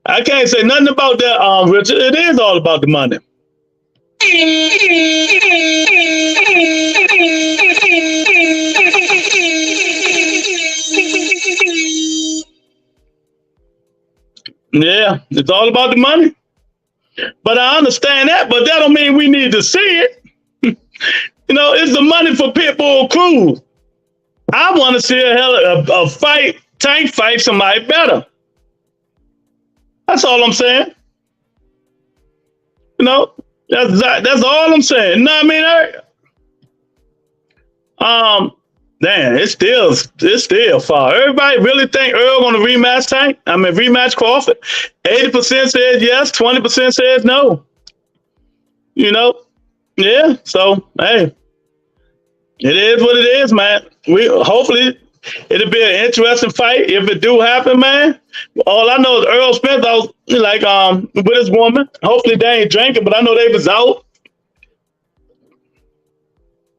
I can't say nothing about that, Richard. It is all about the money. Yeah, it's all about the money. But I understand that, but that don't mean we need to see it. You know, it's the money for Pitbull Cruz. I want to see a fight, Tank fight somebody better. That's all I'm saying. You know, that's all I'm saying. You know what I mean? Damn, it's still far. Everybody really think Earl gonna rematch Tank? I mean, rematch Crawford. 80% says yes, 20% says no. You know? Yeah. So hey, it is what it is, man. Hopefully it'll be an interesting fight if it do happen, man. All I know is Earl Spence out like with his woman. Hopefully they ain't drinking, but I know they was out.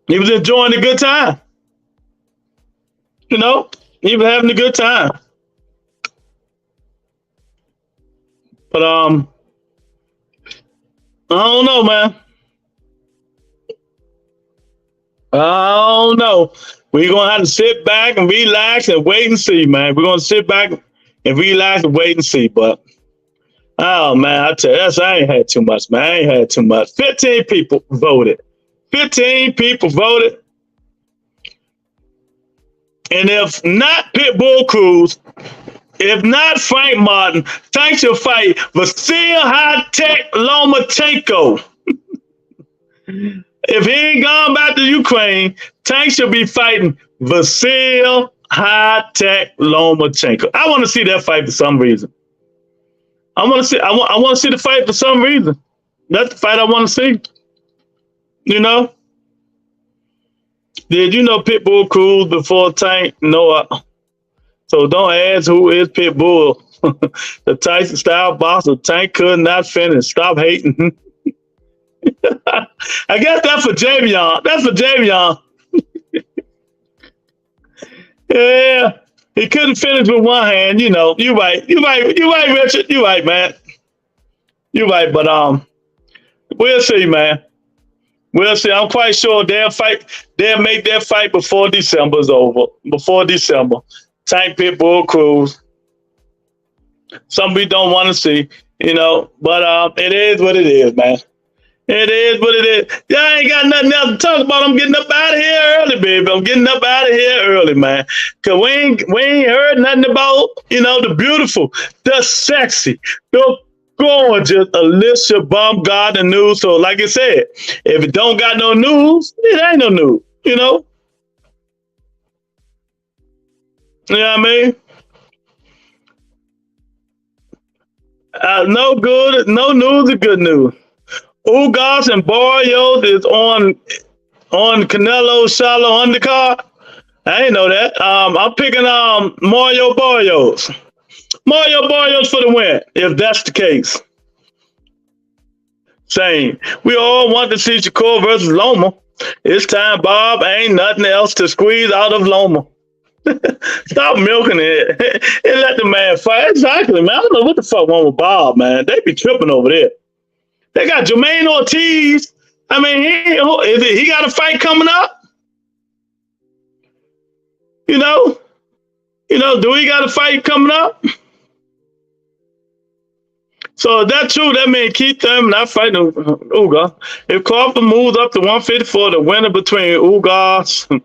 He was enjoying a good time. You know, he was having a good time. But I don't know, man. I don't know. We're gonna have to sit back and relax and wait and see, man. We're gonna sit back and relax and wait and see. But oh man, I tell you, I ain't had too much, man. I ain't had too much. 15 people voted. 15 people voted. And if not Pitbull Cruz, if not Frank Martin, Tank should fight Vasil High-Tech Lomachenko. If he ain't gone back to Ukraine, Tank should be fighting Vasil High-Tech Lomachenko. I want to see that fight for some reason. I want to see the fight for some reason. That's the fight I want to see. You know? Did you know Pitbull Cruz before Tank? No. So don't ask who is Pitbull. The Tyson style boxer. Tank could not finish. Stop hating. I guess that's for Javion. That's for Javion. Yeah. He couldn't finish with one hand. You know, you're right. You're right. You're right, Richard. You're right, man. You're right. But we'll see, man. We'll see. I'm quite sure they'll make that fight before December's over. Before December. Tank Pitbull Cruz. Some we don't want to see, you know. But it is what it is, man. It is what it is. Y'all ain't got nothing else to talk about. I'm getting up out of here early, baby. I'm getting up out of here early, man. Cause we ain't heard nothing about, you know, the beautiful, the sexy, the gorgeous Alicia Baumgartner news. So like I said, if it don't got no news, it ain't no news, you know? You know what I mean? No news is good news. Ugas and Barrios is on Canelo Shallow undercard. I ain't know that. I'm picking Mario Barrios. Mario Barrios for the win, if that's the case. Same. We all want to see Shakur versus Loma. It's time, Bob. Ain't nothing else to squeeze out of Loma. Stop milking it and let the man fight. Exactly, man. I don't know what the fuck wrong with Bob, man. They be tripping over there. They got Jermaine Ortiz. I mean, he got a fight coming up? You know, do he got a fight coming up? So if that's true, that means Keith Thurman not fighting Ugas. If Crawford moves up to 154, the winner between Ugas and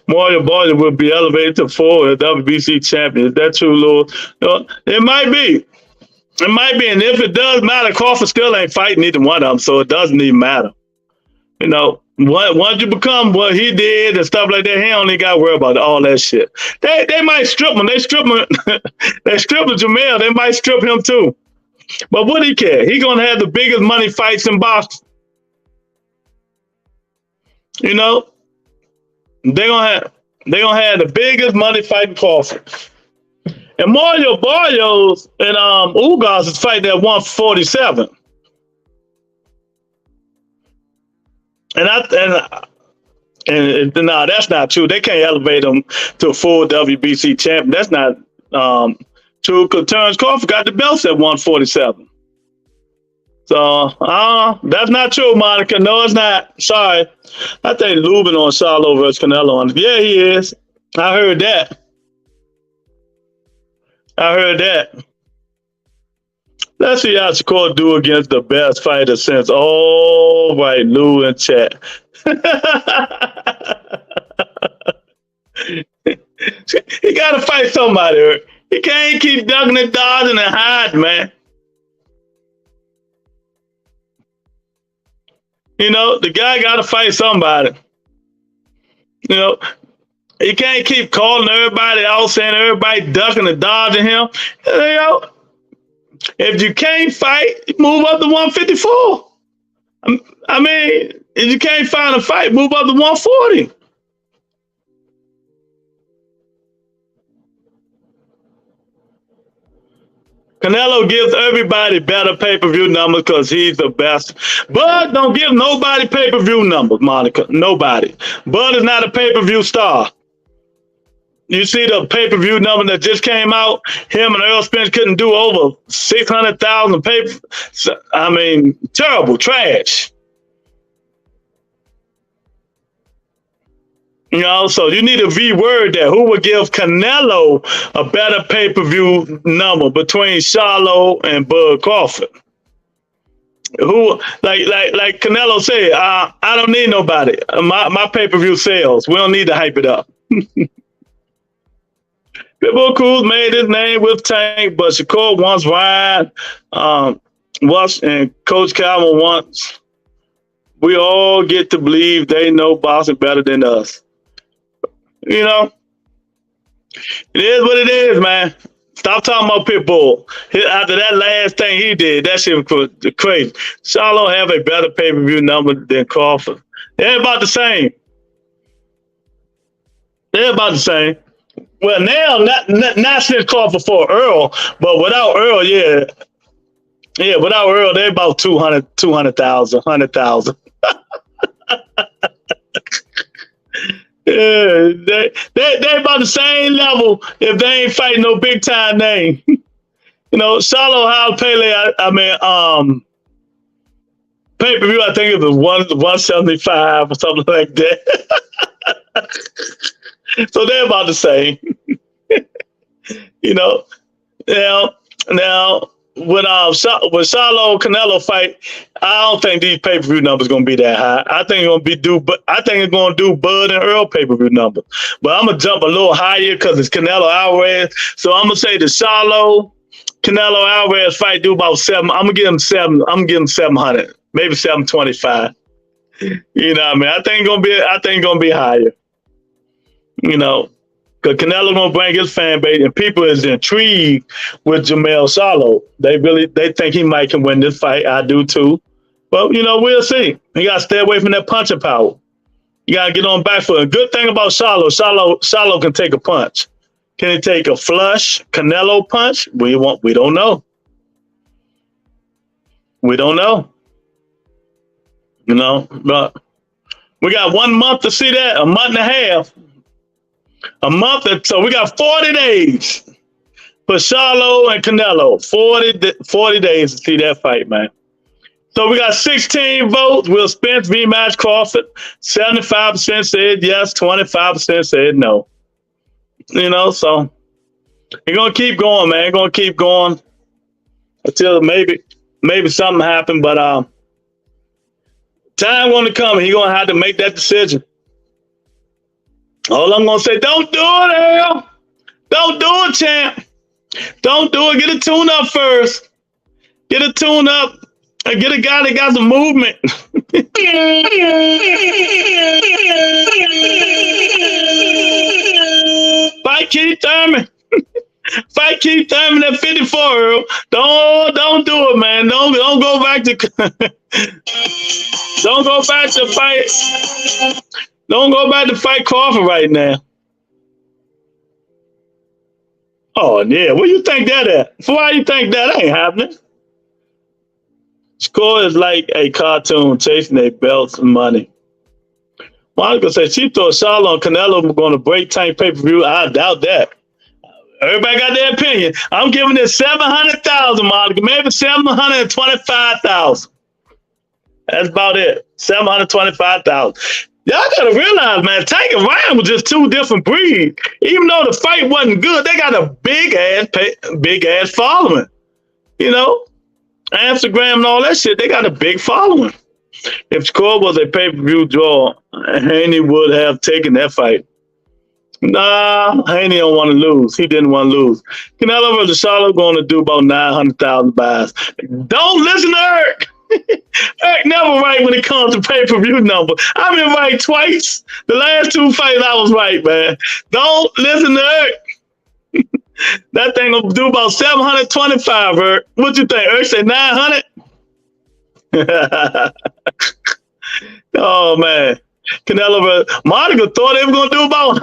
Mario Barrios will be elevated to 4 as WBC champion. Is that true, Lord? No, it might be. It might be. And if it does matter, Crawford still ain't fighting either one of them, so it doesn't even matter. You know, once you become what he did and stuff like that, he only got to worry about all that shit. They might strip him. They strip him. They strip Jamel. They might strip him too. But what he care? He gonna have the biggest money fights in boxing. You know, they gonna have the biggest money fighting Crawford. And Mario Barrios and Ugas is fighting at 147. And no, that's not true. They can't elevate him to a full WBC champion. That's not true, because Terrence Crawford got the belts at 147. So that's not true, Monica. No, it's not. Sorry. I think Lubin on Charlo versus Canelo. Yeah, he is. I heard that. Let's see how Shakur do against the best fighter since. Oh, right, Lou in chat. He got to fight somebody. He can't keep ducking and dodging and hiding, man. You know, the guy got to fight somebody. You know, he can't keep calling everybody out, saying everybody ducking and dodging him. You know, if you can't fight, move up to 154. I mean, if you can't find a fight, move up to 140. Canelo gives everybody better pay-per-view numbers because he's the best. Bud don't give nobody pay-per-view numbers, Monica. Nobody. Bud is not a pay-per-view star. You see the pay-per-view number that just came out? Him and Earl Spence couldn't do over 600,000 pay. I mean, terrible, trash. You know, so you need a V word there. Who would give Canelo a better pay-per-view number between Charlo and Bud Crawford? Who, like Canelo said, I don't need nobody. My pay-per-view sales. We don't need to hype it up. Pitbull Cruz made his name with Tank, but Shakur once Ryan, and Coach Calvin once. We all get to believe they know boxing better than us. You know, it is what it is, man. Stop talking about Pitbull. After that last thing he did, that shit was crazy. Charlo have a better pay-per-view number than Crawford. They're about the same. Well, now, not since Crawford for Earl, but without Earl, yeah, without Earl, they're about 200,000, 100,000. Yeah, they about the same level if they ain't fighting no big time name. You know, Charlo House Pele, pay-per-view, I think it was 175 or something like that. So they're about the same. You know, now when Charlo Canelo fight, I don't think these pay-per-view numbers gonna be that high. I think it's gonna do Bud and Earl pay-per-view numbers. But I'm gonna jump a little higher because it's Canelo Alvarez. So I'm gonna say the Charlo Canelo Alvarez fight do about 7. I'm gonna give him 7. I'm gonna give him 700, maybe 725. You know what I mean? I think it's gonna be higher. You know, because Canelo gonna bring his fan base, and people is intrigued with Jermell Charlo. They think he might can win this fight. I do too. But you know, we'll see. You gotta stay away from that punching power. You gotta get on back foot. A good thing about Charlo can take a punch. Can he take a flush Canelo punch? We don't know. We don't know. You know, but we got 1 month to see that, a month and a half. So we got 40 days for Charlo and Canelo. 40 days to see that fight, man. So we got 16 votes. Will Spence rematch Crawford? 75% said yes, 25% said no. You know, so you're gonna keep going, man. You're gonna keep going until maybe something happens. But time gonna come. He's gonna have to make that decision. All I'm going to say, don't do it, Al. Don't do it, champ. Don't do it. Get a tune-up first. Get a tune-up and get a guy that got some movement. Fight Keith Thurman. Fight Keith Thurman at 54, Earl. Don't do it, man. Don't go back to don't go back to fight. Don't go back to fight Crawford right now. Oh yeah, where you think that at? Why you think that ain't happening? Score is like a cartoon chasing their belts and money. Monica said she thought Charlotte and Canelo were going to break Tank pay-per-view. I doubt that. Everybody got their opinion. I'm giving it 700,000, Monica. Maybe 725,000. That's about it. 725,000. Y'all gotta realize, man, Tank and Ryan was just two different breeds. Even though the fight wasn't good, they got a big ass following. You know, Instagram and all that shit. They got a big following. If Score was a pay-per-view draw, Haney would have taken that fight. Nah, Haney don't want to lose. He didn't want to lose. Canelo versus Charlotte going to do about 900,000 buys. Don't listen to Eric. Eric never right when it comes to pay-per-view number. I've been right twice. The last two fights I was right, man. Don't listen to Eric. That thing will do about 725, Eric. What you think? Eric said 900? Oh, man. Canelo, Monica thought they were going to do about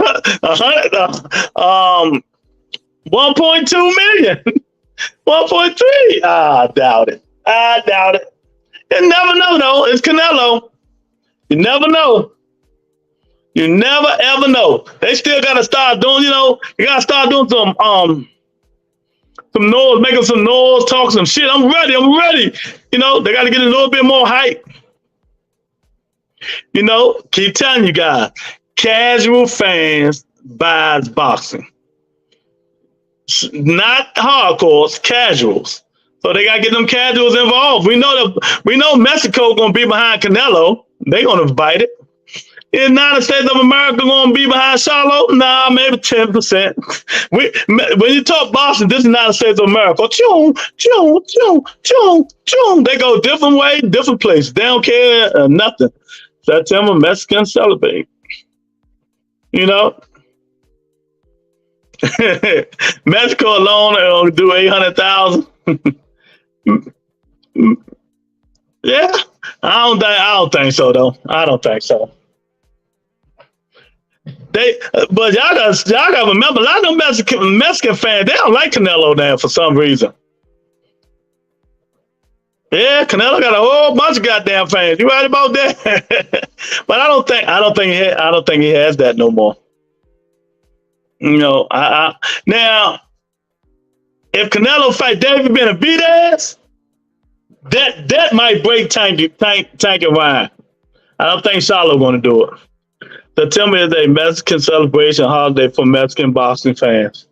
1.2 million. 1.3. I doubt it. You never know, though. It's Canelo. You never know. You never, ever know. They still got to start doing, you got to start doing some noise, making some noise, talk some shit. I'm ready. They got to get a little bit more hype. Keep telling you guys, casual fans buys boxing. Not hardcores, casuals. So they got to get them casuals involved. We know Mexico going to be behind Canelo. They going to fight it. The United States of America going to be behind Charlotte? Nah, maybe 10%. When you talk boxing, this is the United States of America. Choo. They go different way, different place. They don't care nothing. September, Mexicans celebrate. Mexico alone will do 800,000. Yeah, I don't think so though. I don't think so. But y'all got to remember, a lot of them Mexican fans, they don't like Canelo now for some reason. Yeah, Canelo got a whole bunch of goddamn fans. You right about that? But I don't think he has that no more. Now if Canelo fight David Benavidez, that might break Tank and Ryan. I don't think Charlotte going to do it. September is a Mexican celebration holiday for Mexican boxing fans.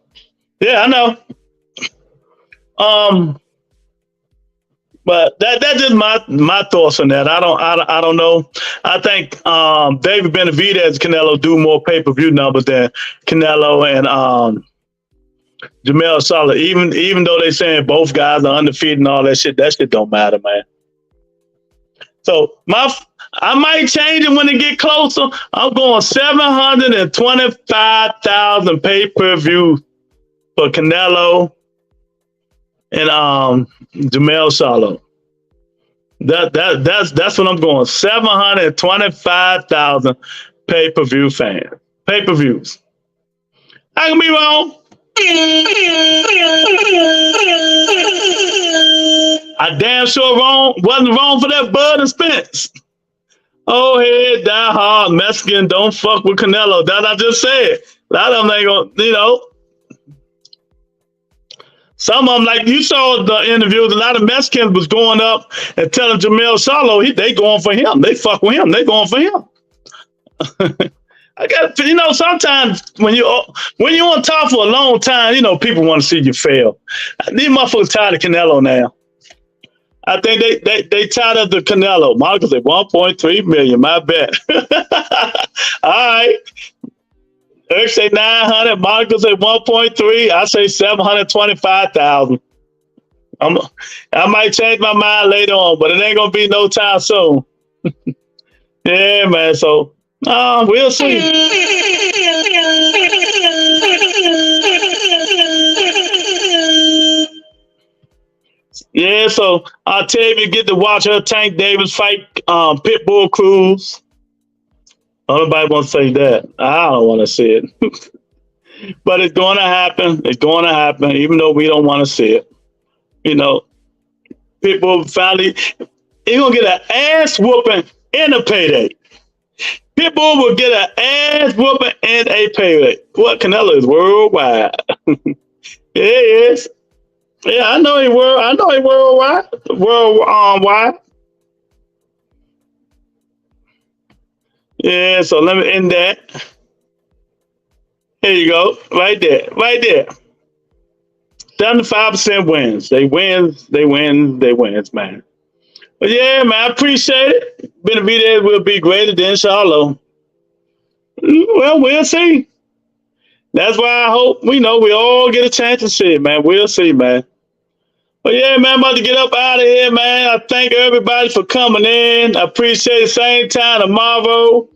Yeah, I know. But that's just my thoughts on that. I don't know. I think David Benavidez and Canelo do more pay-per-view numbers than Canelo and Jamel Charlo. Even though they saying both guys are undefeated and all that shit don't matter, man. So I might change it when it get closer. I'm going 725,000 pay-per-view for Canelo and Jamel Charlo. That's what I'm going. 725,000 pay-per-views. I can be wrong. I damn sure wasn't wrong for that Bud and Spence. Oh, hey, die hard Mexican, don't fuck with Canelo. That I just said. A lot of them ain't gonna, some of them, like you saw the interviews, a lot of Mexicans was going up and telling Jamel Charlo, they going for him. They fuck with him. They going for him. I got, sometimes when you on top for a long time, people want to see you fail. These motherfuckers tired of Canelo now. I think they tired of the Canelo. Marcus said 1.3 million. My bet. All right. Eric say 900. Marcus say 1.3. I say 725,000. I might change my mind later on, but it ain't gonna be no time soon. Yeah, man. So we'll see. Yeah, so Octavia get to watch her Tank Davis fight Pitbull Cruz. Nobody wants to say that. I don't want to see it. But it's going to happen. It's going to happen, even though we don't want to see it. You know, people finally, you're going to get an ass whooping in a payday. People will get an ass whooping in a payday. What? Canelo is worldwide. It is. Yeah, I know he worldwide. Worldwide. Yeah, so let me end that. Here you go. Right there. Right there. 75% wins. They wins, man. But yeah, man, I appreciate it. Benavidez will be greater than Charlo. Well, we'll see. That's why I hope we all get a chance to see it, man. We'll see, man. But yeah, man, I'm about to get up out of here, man. I thank everybody for coming in. I appreciate the same time tomorrow.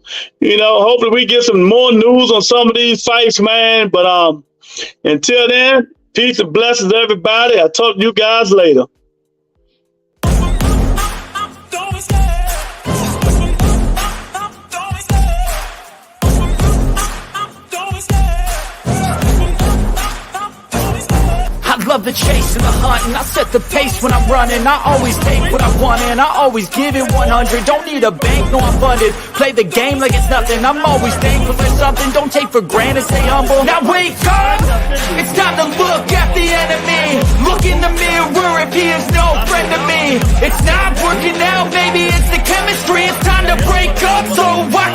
You know, hopefully we get some more news on some of these fights, man. But until then, peace and blessings, everybody. I'll talk to you guys later. Love the chase and the hunt, and I set the pace when I'm running. I always take what I want and I always give it 100. Don't need a bank, no I'm funded. Play the game like it's nothing. I'm always thankful for something. Don't take for granted, stay humble. Now wake up, it's time to look at the enemy. Look in the mirror if he is no friend to me. It's not working out, maybe it's the chemistry. It's time to break up, so why